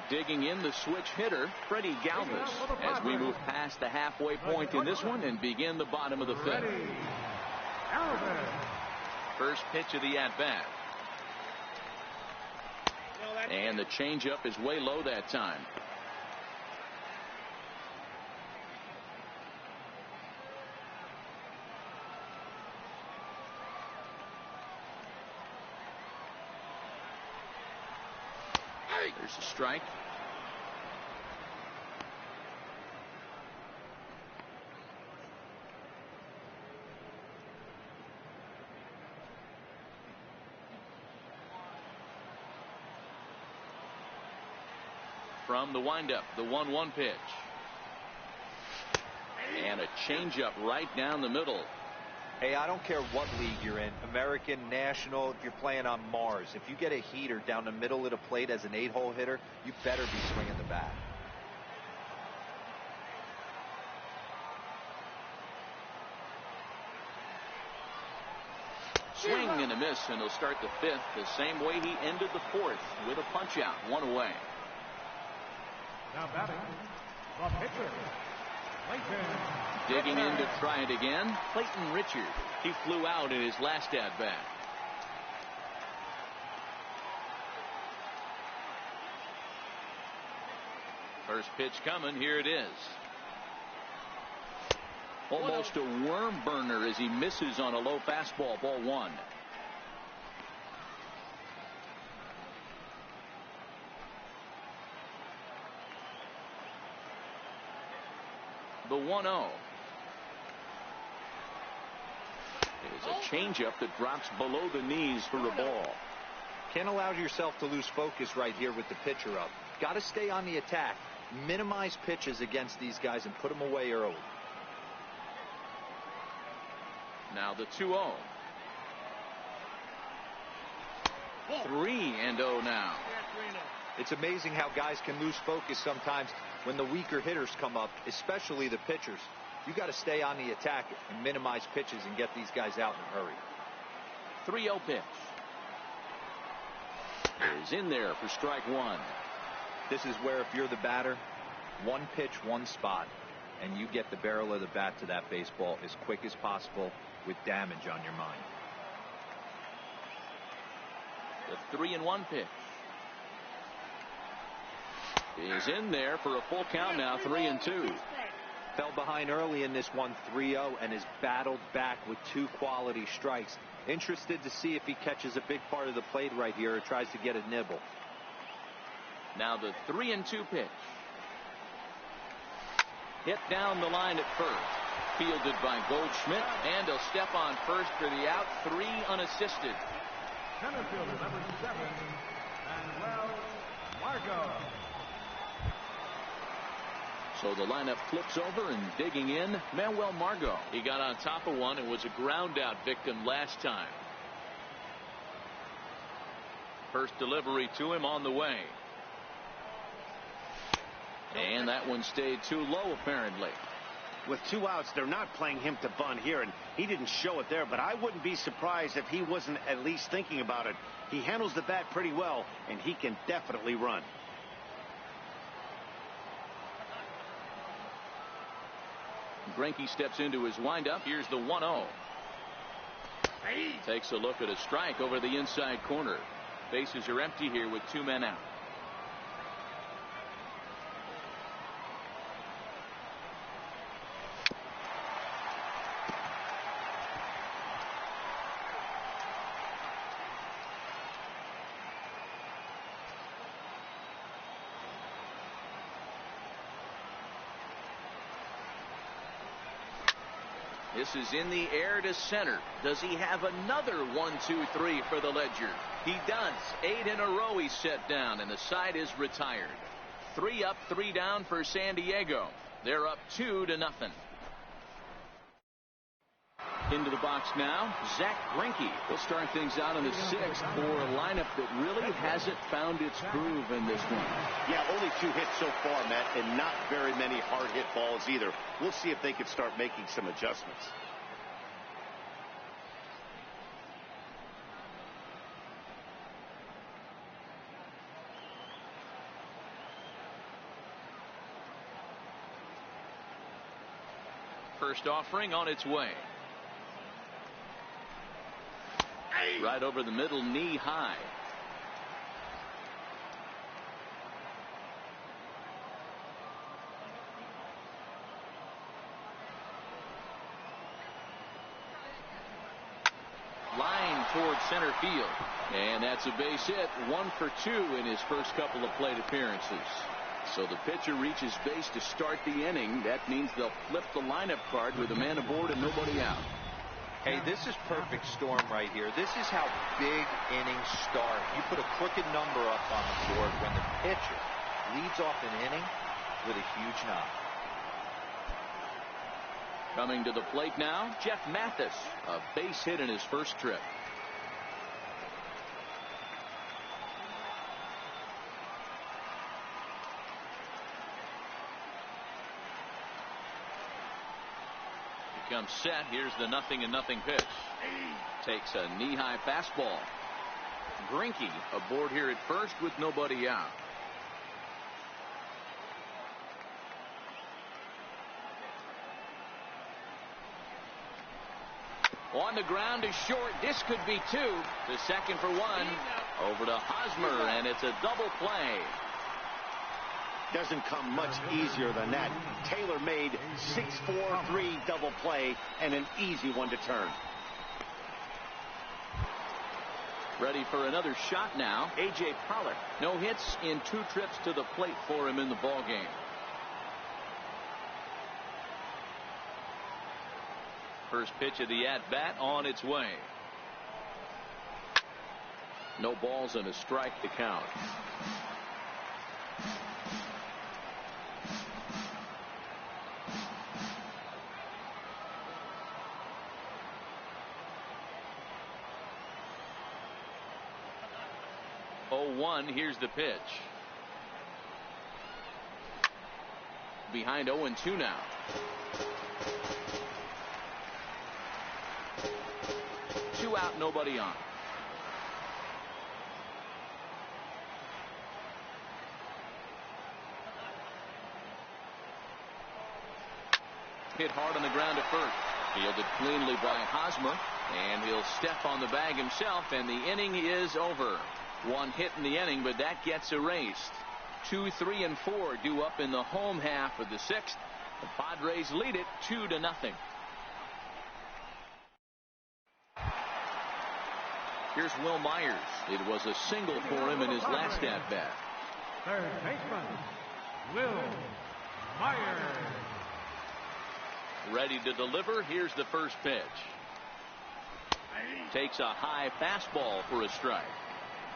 [SPEAKER 1] Digging in the switch hitter, Freddie Galvis, as we move past the halfway point in this one and begin the bottom of the fifth. First pitch of the at-bat. And the changeup is way low that time. There's a strike. From the windup, the 1-1 pitch. And a changeup right down the middle.
[SPEAKER 3] Hey, I don't care what league you're in, American, National, if you're playing on Mars. If you get a heater down the middle of the plate as an 8-hole hitter, you better be swinging the bat.
[SPEAKER 1] Swing and a miss, and he'll start the fifth the same way he ended the fourth, with a punch out, one away.
[SPEAKER 4] Now batting, the pitcher, Clayton.
[SPEAKER 1] Digging in to try it again, Clayton Richard. He flew out in his last at-bat. First pitch coming, here it is. Almost a worm burner as he misses on a low fastball, ball one. The 1-0 is a changeup that drops below the knees for a ball.
[SPEAKER 3] Can't allow yourself to lose focus right here with the pitcher up. Got to stay on the attack. Minimize pitches against these guys and put them away early.
[SPEAKER 1] Now the 2-0. 3-0 now.
[SPEAKER 3] It's amazing how guys can lose focus sometimes when the weaker hitters come up, especially the pitchers. You got to stay on the attack and minimize pitches and get these guys out in a hurry.
[SPEAKER 1] 3-0 pitch is in there for strike one.
[SPEAKER 3] This is where, if you're the batter, one pitch, one spot, and you get the barrel of the bat to that baseball as quick as possible with damage on your mind.
[SPEAKER 1] The 3-1 pitch is in there for a full count now, 3-2.
[SPEAKER 3] Fell behind early in this one 3-0 and has battled back with 2 quality strikes. Interested to see if he catches a big part of the plate right here or tries to get a nibble.
[SPEAKER 1] Now the 3-2 pitch. Hit down the line at first. Fielded by Goldschmidt, and he'll step on first for the out. 3 unassisted.
[SPEAKER 4] Center fielder number 7, Manuel Margot.
[SPEAKER 1] So the lineup flips over, and digging in, Manuel Margot. He got on top of one and was a ground out victim last time. First delivery to him on the way. And that one stayed too low, apparently.
[SPEAKER 2] With 2 outs, they're not playing him to bunt here, and he didn't show it there, but I wouldn't be surprised if he wasn't at least thinking about it. He handles the bat pretty well, and he can definitely run.
[SPEAKER 1] Greinke steps into his windup. Here's the 1-0. Takes a look at a strike over the inside corner. Bases are empty here with 2 men out. This is in the air to center. Does he have another 1-2-3 for the ledger? He does. 8 in a row he's set down, and the side is retired. 3 up, 3 down for San Diego. They're up 2-0. Into the box now, Zach Greinke. He'll start things out in the 6th for a lineup that really hasn't found its groove in this one.
[SPEAKER 2] Yeah, only 2 hits so far, Matt, and not very many hard hit balls either. We'll see if they can start making some adjustments.
[SPEAKER 1] First offering on its way. Right over the middle, knee high. Line towards center field. And that's a base hit. 1 for 2 in his first couple of plate appearances. So the pitcher reaches base to start the inning. That means they'll flip the lineup card with a man aboard and nobody out.
[SPEAKER 3] Hey, this is perfect storm right here. This is how big innings start. You put a crooked number up on the board when the pitcher leads off an inning with a huge knock.
[SPEAKER 1] Coming to the plate now, Jeff Mathis. A base hit in his first trip. Comes set. Here's the 0-0 pitch. Takes a knee-high fastball. Greinke aboard here at first with nobody out. On the ground is short. This could be 2. The second for 1. Over to Hosmer, and it's a double play.
[SPEAKER 2] Doesn't come much easier than that. Taylor made 6-4-3 double play, and an easy one to turn.
[SPEAKER 1] Ready for another shot now. A.J. Pollock. No hits in 2 trips to the plate for him in the ballgame. First pitch of the at-bat on its way. No balls and a strike to count. Here's the pitch. Behind 0-2 now. Two out, nobody on. Hit hard on the ground at first. Fielded cleanly by Hosmer, and he'll step on the bag himself, and the inning is over. 1 hit in the inning, but that gets erased. 2, 3, and 4 due up in the home half of the 6th. The Padres lead it 2-0. Here's Will Myers. It was a single for him in his last at-bat.
[SPEAKER 4] Third baseman, Will Myers.
[SPEAKER 1] Ready to deliver. Here's the first pitch. Takes a high fastball for a strike.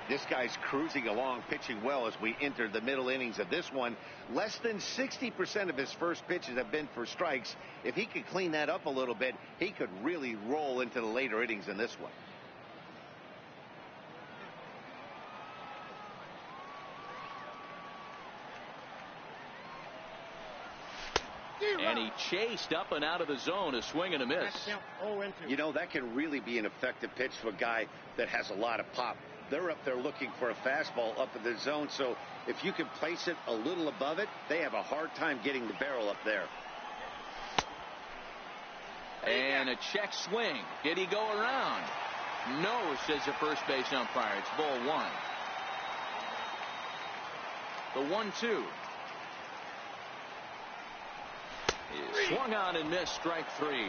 [SPEAKER 2] This guy's cruising along, pitching well as we enter the middle innings of this one. Less than 60% of his first pitches have been for strikes. If he could clean that up a little bit, he could really roll into the later innings in this one.
[SPEAKER 1] And he chased up and out of the zone, a swing and a miss.
[SPEAKER 2] You know, that can really be an effective pitch to a guy that has a lot of pop. They're up there looking for a fastball up in the zone, so if you can place it a little above it, they have a hard time getting the barrel up there.
[SPEAKER 1] And a check swing. Did he go around? No, says the first base umpire. It's ball one. The 1-2. Is swung on and missed, strike three.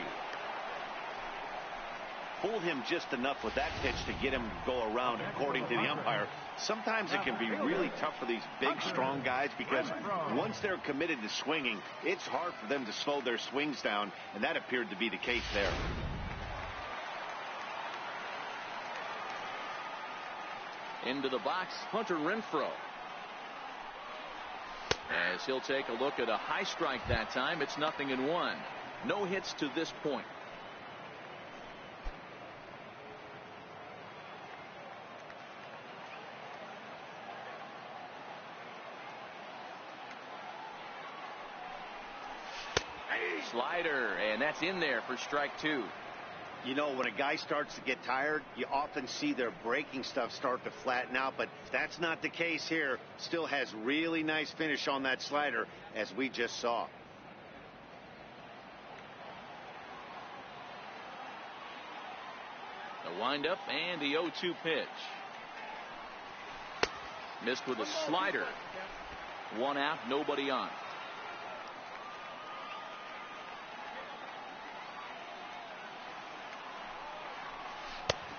[SPEAKER 2] Fooled him just enough with that pitch to get him to go around, according to the umpire. Sometimes it can be really tough for these big, strong guys because once they're committed to swinging, it's hard for them to slow their swings down, and that appeared to be the case there.
[SPEAKER 1] Into the box, Hunter Renfroe. As he'll take a look at a high strike that time. It's 0-1. No hits to this point. Slider, and that's in there for strike two.
[SPEAKER 2] You know, when a guy starts to get tired, you often see their breaking stuff start to flatten out, but that's not the case here. Still has really nice finish on that slider, as we just saw.
[SPEAKER 1] The windup and the 0-2 pitch. Missed with a slider. One out, nobody on.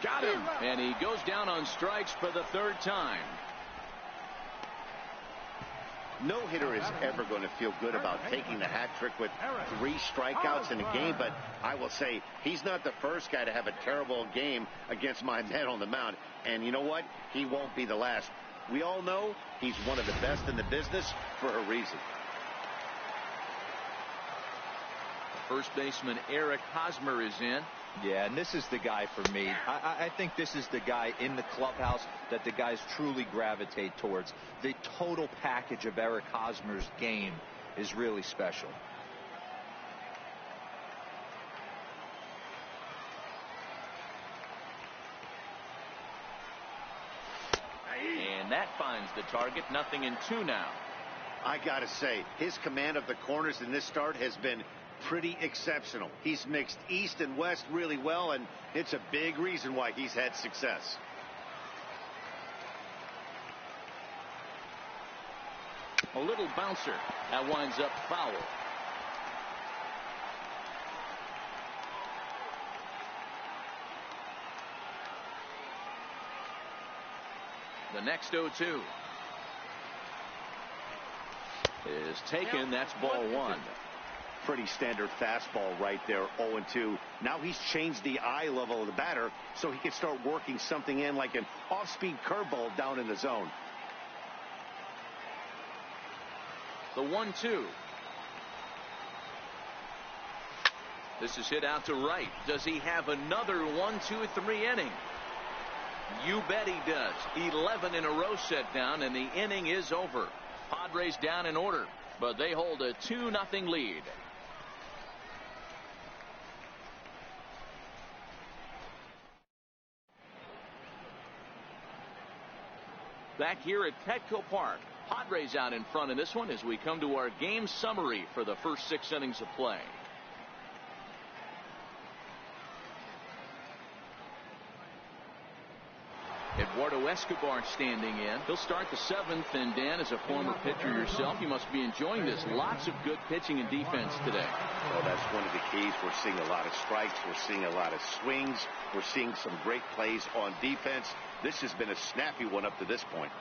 [SPEAKER 1] Got him, and he goes down on strikes for the third time.
[SPEAKER 2] No hitter is ever going to feel good about taking the hat trick with 3 strikeouts in a game, but I will say he's not the first guy to have a terrible game against my men on the mound. And you know what? He won't be the last. We all know he's one of the best in the business for a reason.
[SPEAKER 1] First baseman Eric Hosmer is in.
[SPEAKER 3] Yeah, and this is the guy for me. I think this is the guy in the clubhouse that the guys truly gravitate towards. The total package of Eric Hosmer's game is really special.
[SPEAKER 1] And that finds the target. 0-2 now.
[SPEAKER 2] I gotta say, his command of the corners in this start has been pretty exceptional. He's mixed east and west really well, and it's a big reason why he's had success.
[SPEAKER 1] A little bouncer that winds up foul. The next 0-2 is taken. That's ball one.
[SPEAKER 2] Pretty standard fastball right there, 0-2. Now he's changed the eye level of the batter so he can start working something in like an off-speed curveball down in the zone.
[SPEAKER 1] The 1-2. This is hit out to right. Does he have another 1-2-3 inning? You bet he does. 11 in a row set down, and the inning is over. Padres down in order, but they hold a 2-0 lead. Back here at Petco Park, Padres out in front in this one as we come to our game summary for the first 6 innings of play. It Eduardo Escobar standing in. He'll start the 7th, and Dan, as a former pitcher yourself, you must be enjoying this. Lots of good pitching and defense today.
[SPEAKER 2] Well, that's one of the keys. We're seeing a lot of strikes. We're seeing a lot of swings. We're seeing some great plays on defense. This has been a snappy one up to this point.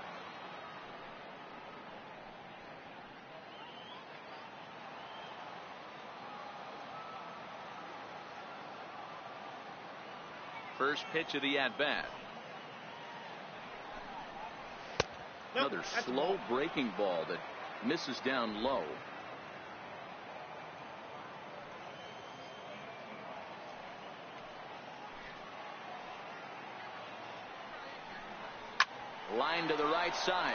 [SPEAKER 1] First pitch of the at-bat. Another slow breaking ball that misses down low. Line to the right side,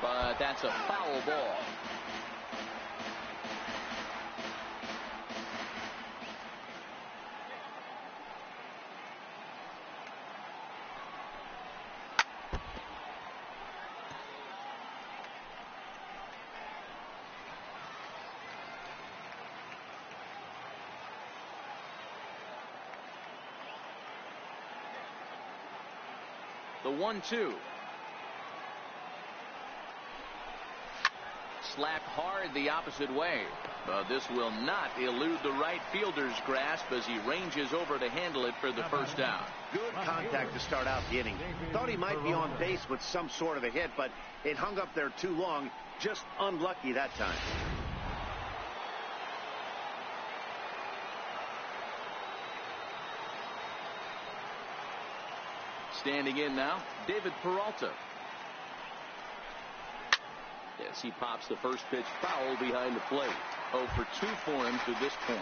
[SPEAKER 1] but that's a foul ball. The 1-2. Slapped hard the opposite way. This will not elude the right fielder's grasp as he ranges over to handle it for the first out.
[SPEAKER 2] Good contact to start out the inning. Thought he might be on base with some sort of a hit, but it hung up there too long. Just unlucky that time.
[SPEAKER 1] Standing in now, David Peralta. Yes, he pops the first pitch foul behind the plate. 0 for 2 for him to this point.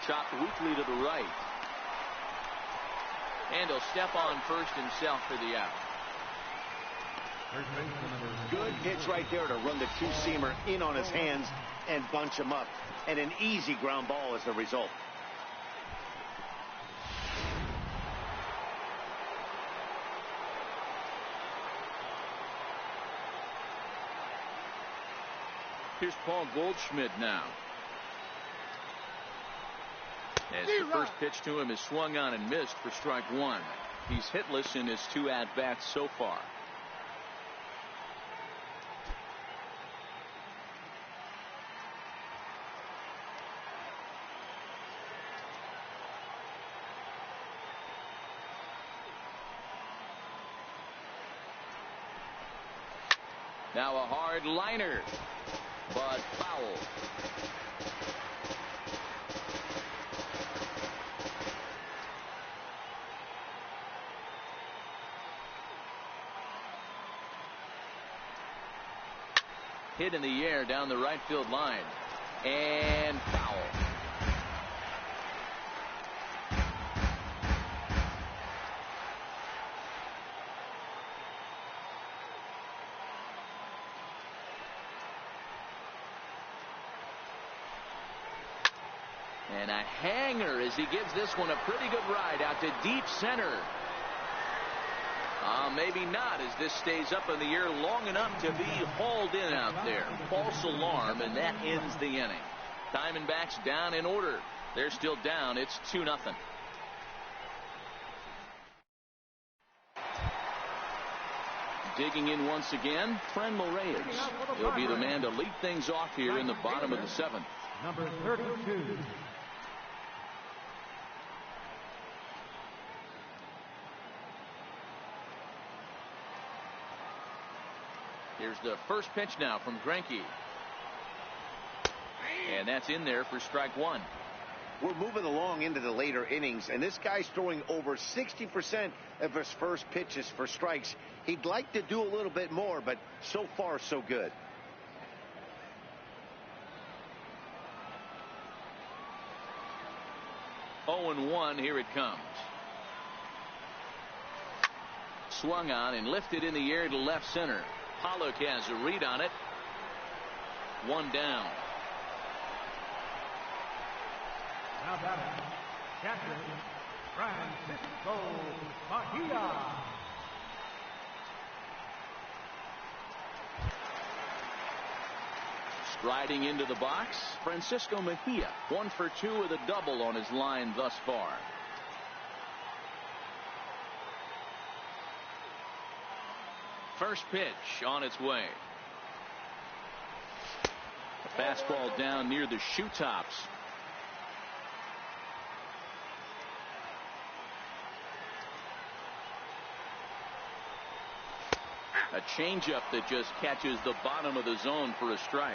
[SPEAKER 1] Chopped weakly to the right. And he'll step on first himself for the out.
[SPEAKER 2] Good pitch right there to run the two-seamer in on his hands and bunch him up. And an easy ground ball as a result.
[SPEAKER 1] Here's Paul Goldschmidt now. As the first pitch to him is swung on and missed for strike 1. He's hitless in his 2 at-bats so far. Now a hard liner, but foul. Hit in the air down the right field line, and foul. And a hanger as he gives this one a pretty good ride out to deep center. Maybe not, as this stays up in the air long enough to be hauled in out there. False alarm, and that ends the inning. Diamondbacks down in order. They're still down. It's 2-0. Digging in once again, Franmil Reyes. He'll be the man to lead things off here in the bottom of the 7th.
[SPEAKER 4] Number 32.
[SPEAKER 1] Here's the first pitch now from Greinke. And that's in there for strike 1.
[SPEAKER 2] We're moving along into the later innings, and this guy's throwing over 60% of his first pitches for strikes. He'd like to do a little bit more, but so far so good.
[SPEAKER 1] Oh, 0-1, here it comes. Swung on and lifted in the air to left center. Pollock has a read on it. 1 down.
[SPEAKER 4] Now batting, catcher, Francisco Mejia.
[SPEAKER 1] Striding into the box, Francisco Mejia, 1 for 2 with a double on his line thus far. First pitch on its way. A fastball down near the shoe tops. A changeup that just catches the bottom of the zone for a strike.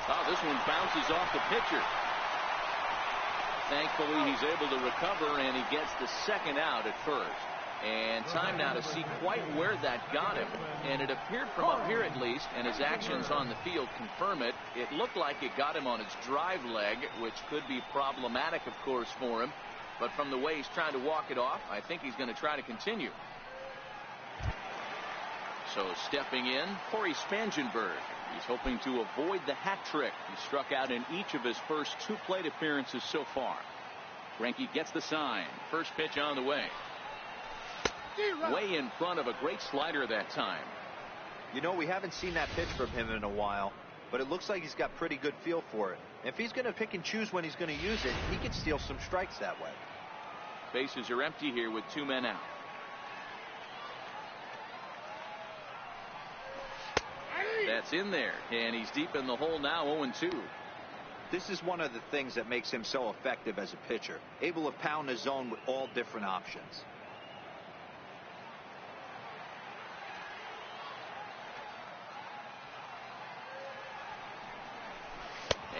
[SPEAKER 1] Oh, this one bounces off the pitcher. Thankfully, he's able to recover, and he gets the second out at first. And time now to see quite where that got him. And it appeared from up here at least, and his actions on the field confirm it. It looked like it got him on his drive leg, which could be problematic, of course, for him. But from the way he's trying to walk it off, I think he's going to try to continue. So stepping in, Corey Spangenberg. He's hoping to avoid the hat trick. He struck out in each of his first 2 plate appearances so far. Greinke gets the sign. First pitch on the way. Way in front of a great slider that time.
[SPEAKER 3] You know, we haven't seen that pitch from him in a while, but it looks like he's got pretty good feel for it. If he's going to pick and choose when he's going to use it, he can steal some strikes that way.
[SPEAKER 1] Bases are empty here with 2 men out. That's in there, and he's deep in the hole now, 0-2.
[SPEAKER 3] This is one of the things that makes him so effective as a pitcher, able to pound the zone with all different options.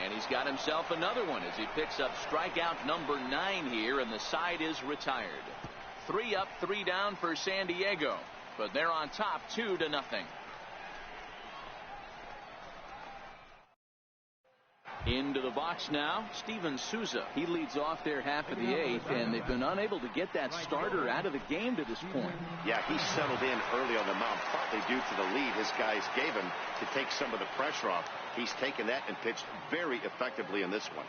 [SPEAKER 1] And he's got himself another one as he picks up strikeout number 9 here, and the side is retired. 3 up, 3 down for San Diego, but they're on top 2-0. Into the box now, Steven Souza. He leads off their half of the 8th, and they've been unable to get that starter out of the game to this point.
[SPEAKER 2] Yeah, he settled in early on the mound, partly due to the lead his guys gave him to take some of the pressure off. He's taken that and pitched very effectively in this one.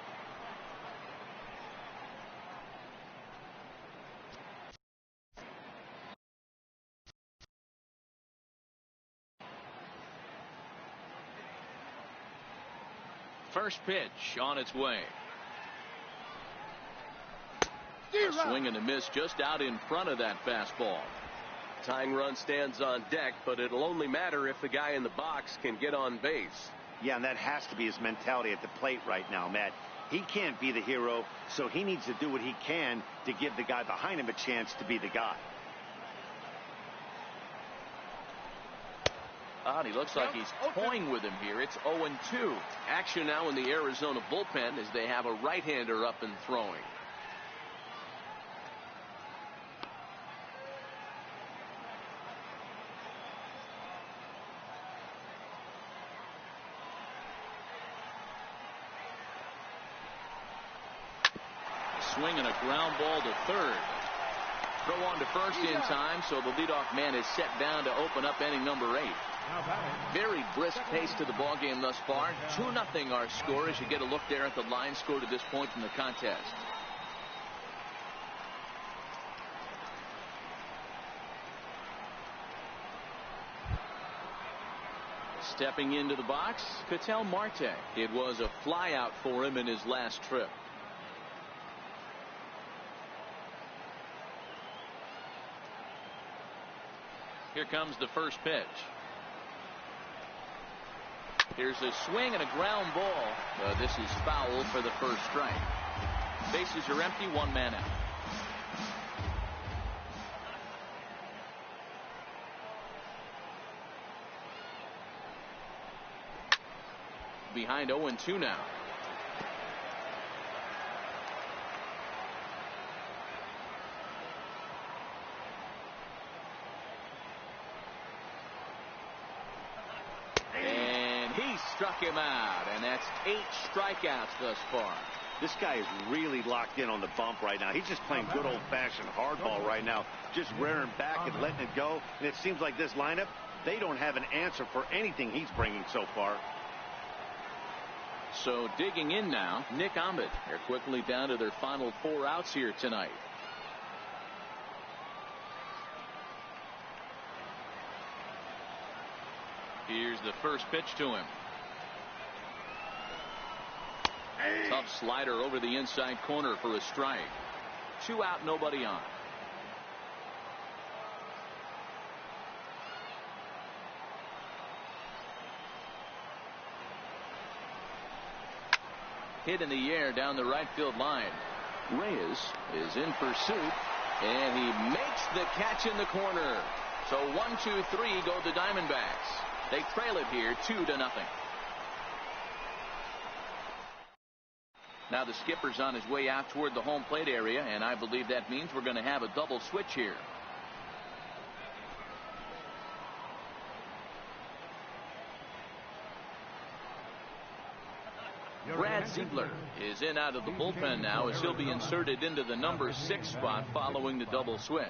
[SPEAKER 1] First pitch on its way. A swing and a miss just out in front of that fastball.
[SPEAKER 5] Tying run stands on deck, but it'll only matter if the guy in the box can get on base.
[SPEAKER 2] Yeah, and that has to be his mentality at the plate right now, Matt. He can't be the hero, so he needs to do what he can to give the guy behind him a chance to be the guy.
[SPEAKER 1] And he looks like he's toying with him here. It's 0-2.
[SPEAKER 5] Action now in the Arizona bullpen as they have a right-hander up and throwing.
[SPEAKER 1] Swing and a ground ball to third. Throw on to first in time, so the leadoff man is set down to open up inning number 8. Very brisk pace to the ballgame thus far. 2-0 our score as you get a look there at the line score to this point in the contest. Stepping into the box, Ketel Marte. It was a flyout for him in his last trip. Here comes the first pitch. Here's a swing and a ground ball. This is foul for the first strike. Bases are empty, 1 man out. Behind 0-2 now. Struck him out, and that's 8 strikeouts thus far.
[SPEAKER 2] This guy is really locked in on the bump right now. He's just playing good old-fashioned hardball right now, just rearing back and letting it go. And it seems like this lineup, they don't have an answer for anything he's bringing so far.
[SPEAKER 1] So digging in now, Nick Ahmed. They're quickly down to their final 4 outs here tonight. Here's the first pitch to him. Tough slider over the inside corner for a strike. 2 out, nobody on. Hit in the air down the right field line. Reyes is in pursuit, and he makes the catch in the corner. So 1-2-3 go the Diamondbacks. They trail it here 2-0. Now the skipper's on his way out toward the home plate area, and I believe that means we're going to have a double switch here. Brad Ziegler is in out of the bullpen now as he'll be inserted into the number 6 spot following the double switch.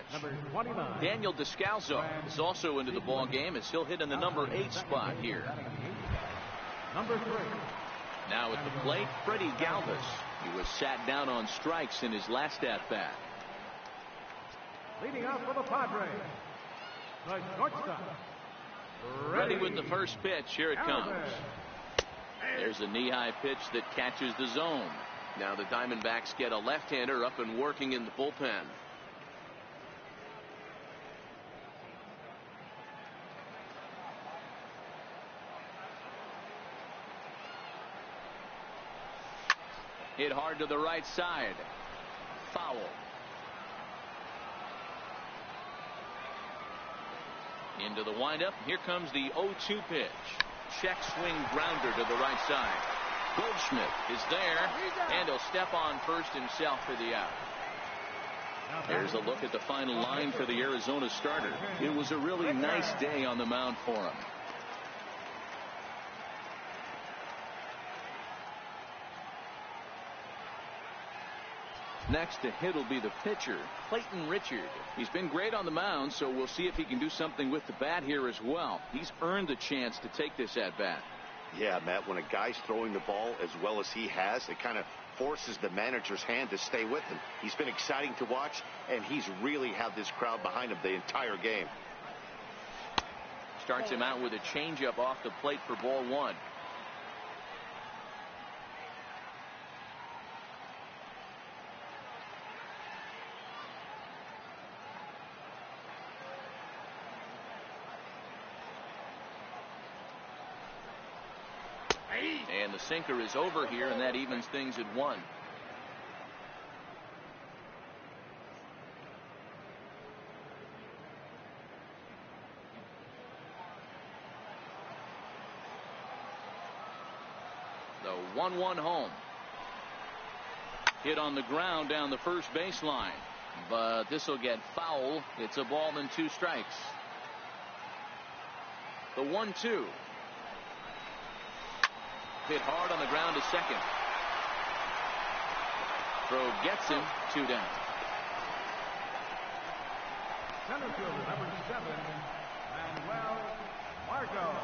[SPEAKER 1] Daniel Descalso is also into the ball game as he'll hit in the number 8 spot here.
[SPEAKER 4] Number 3.
[SPEAKER 1] Now at the plate, Freddie Galvis. He was sat down on strikes in his last at bat.
[SPEAKER 4] Leading off for the Padres, the shortstop.
[SPEAKER 1] Ready with the first pitch. Here it comes. There's a knee-high pitch that catches the zone. Now the Diamondbacks get a left-hander up and working in the bullpen. Hit hard to the right side. Foul. Into the windup. Here comes the 0-2 pitch. Check swing grounder to the right side. Goldschmidt is there, and he'll step on first himself for the out. There's a look at the final line for the Arizona starter. It was a really nice day on the mound for him. Next to hit will be the pitcher, Clayton Richard. He's been great on the mound, so we'll see if he can do something with the bat here as well. He's earned the chance to take this at bat.
[SPEAKER 2] Yeah, Matt, when a guy's throwing the ball as well as he has, it kind of forces the manager's hand to stay with him. He's been exciting to watch, and he's really had this crowd behind him the entire game.
[SPEAKER 1] Starts him out with a changeup off the plate for ball 1. And the sinker is over here, and that evens things at 1. The 1-1 home. Hit on the ground down the first baseline, but this will get foul. It's a ball and 2 strikes. The 1-2. Hit hard on the ground to second. Throw gets him. 2 down.
[SPEAKER 4] Center fielder number 7, Manuel Margot.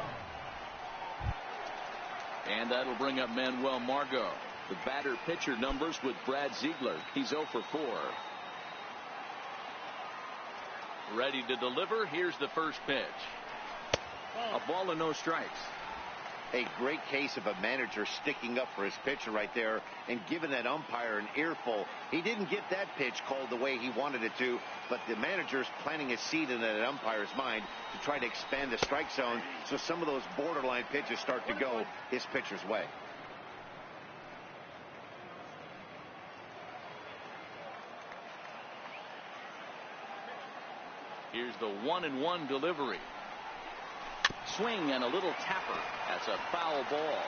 [SPEAKER 1] And that'll bring up Manuel Margot. The batter pitcher numbers with Brad Ziegler. He's 0 for 4. Ready to deliver. Here's the first pitch. A ball and no strikes.
[SPEAKER 2] A great case of a manager sticking up for his pitcher right there and giving that umpire an earful. He didn't get that pitch called the way he wanted it to, but the manager's planting a seed in that umpire's mind to try to expand the strike zone so some of those borderline pitches start to go his pitcher's way.
[SPEAKER 1] Here's the 1-1 delivery. Swing and a little tapper. That's a foul ball.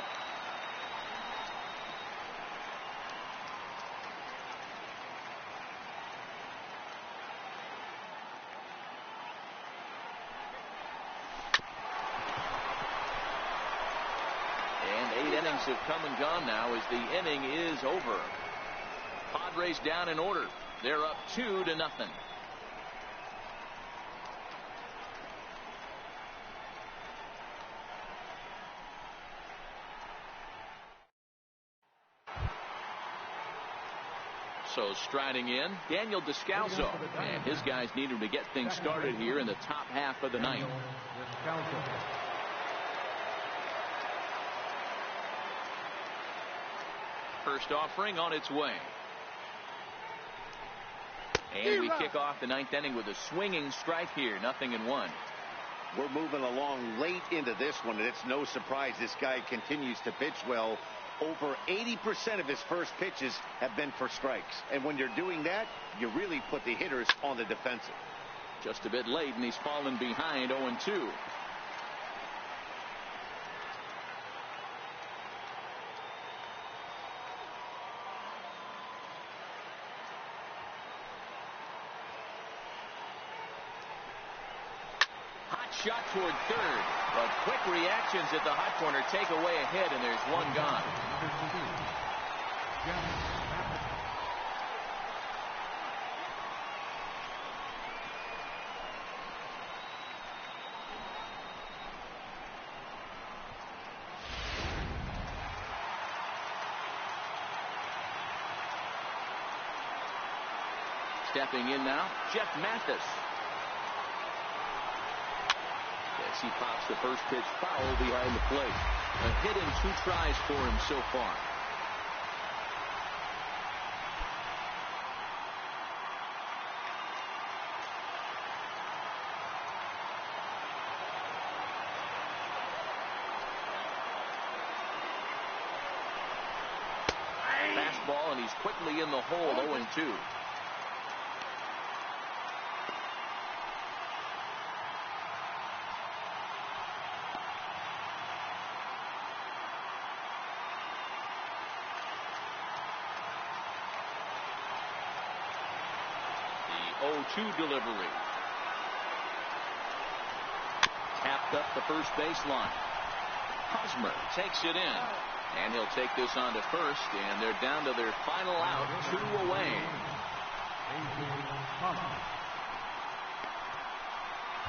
[SPEAKER 1] And 8 innings have come and gone now as the inning is over. Padres down in order. They're up 2-0. So striding in, Daniel Descalso. And his guys need him to get things started here in the top half of the ninth. First offering on its way. And we kick off the ninth inning with a swinging strike here. 0-1.
[SPEAKER 2] We're moving along late into this one, and it's no surprise this guy continues to pitch well. Over 80% of his first pitches have been for strikes. And when you're doing that, you really put the hitters on the defensive.
[SPEAKER 1] Just a bit late, and he's fallen behind 0-2. Shot toward third, but quick reactions at the hot corner take away a hit, and there's one gone. Stepping in now, Jeff Mathis. As he pops the first pitch foul behind the plate. A hit in 2 tries for him so far. Fastball, and he's quickly in the hole. 0-2. The 0-2 delivery. Tapped up the first baseline. Hosmer takes it in. And he'll take this on to first, and they're down to their final out, 2 away.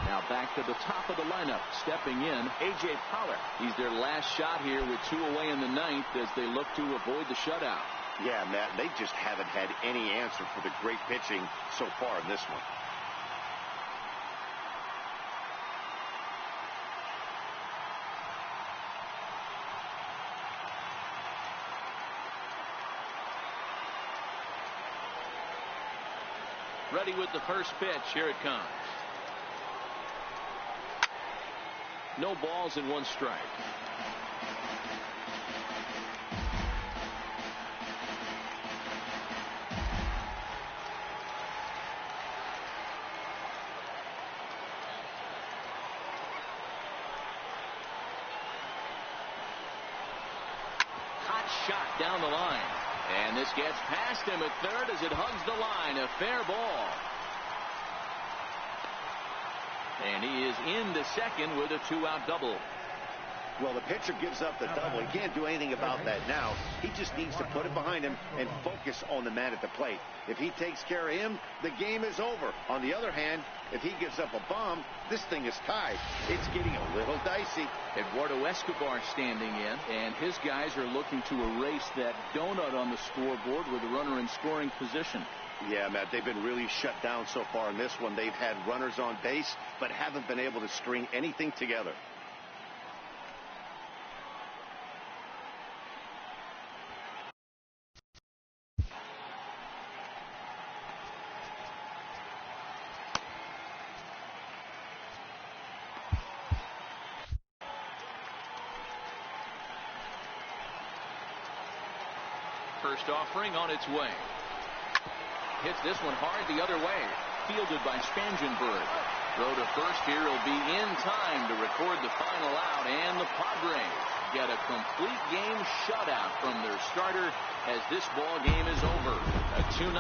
[SPEAKER 1] Now back to the top of the lineup, stepping in, A.J. Pollock. He's their last shot here with 2 away in the ninth as they look to avoid the shutout.
[SPEAKER 2] Yeah, Matt, they just haven't had any answer for the great pitching so far in this one.
[SPEAKER 1] Ready with the first pitch. Here it comes. No balls and 1 strike. Hot shot down the line. And this gets past him at third as it hugs the line. A fair ball. And he is into second with a 2-out double.
[SPEAKER 2] Well, the pitcher gives up the double. He can't do anything about that now. He just needs to put it behind him and focus on the man at the plate. If he takes care of him, the game is over. On the other hand, if he gives up a bomb, this thing is tied. It's getting a little dicey.
[SPEAKER 1] Eduardo Escobar standing in, and his guys are looking to erase that donut on the scoreboard with a runner in scoring position.
[SPEAKER 2] Yeah, Matt, they've been really shut down so far in this one. They've had runners on base, but haven't been able to string anything together.
[SPEAKER 1] First offering on its way. Hits this one hard the other way. Fielded by Spangenberg. Throw to first here. He'll be in time to record the final out. And the Padres get a complete game shutout from their starter as this ball game is over. A 2-0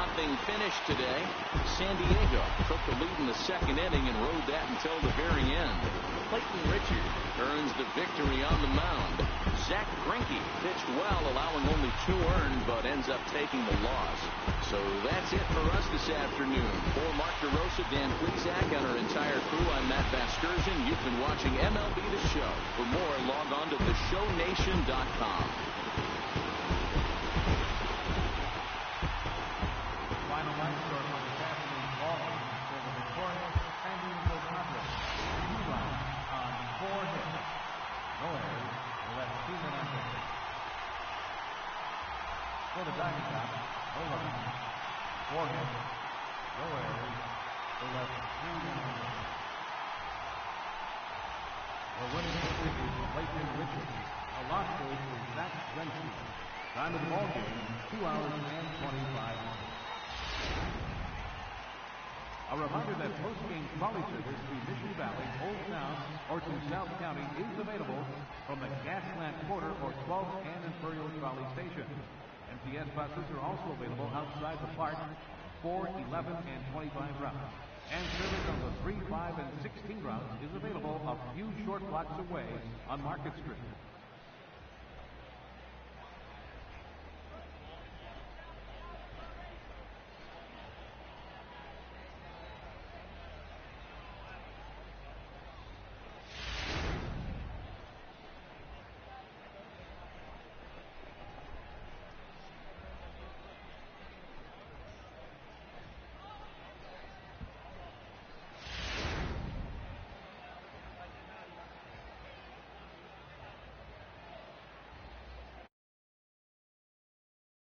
[SPEAKER 1] finish today. San Diego took the lead in the second inning and rode that until the very end. Clayton Richard earns the victory on the mound. Zach Greinke pitched well, allowing only 2 earned, but ends up taking the loss. So that's it for us this afternoon. For Mark DeRosa, Dan Plesac, and our entire crew, I'm Matt Vasgersian. You've been watching MLB The Show. For more, log on to theshownation.com.
[SPEAKER 4] 4 hits, no errors, for less than 3 innings. The winning pitcher is Clayton Richard. A loss goes to Zach Greinke. Time of the ball game, 2 hours and 25 minutes. A reminder that post-game trolley service to Mission Valley, Old Town, or to South County is available from the Gaslamp Quarter or 12th and Imperial Trolley Station. MTS buses are also available outside the park, 4, 11, and 25 routes. And service on the 3, 5, and 16 routes is available a few short blocks away on Market Street.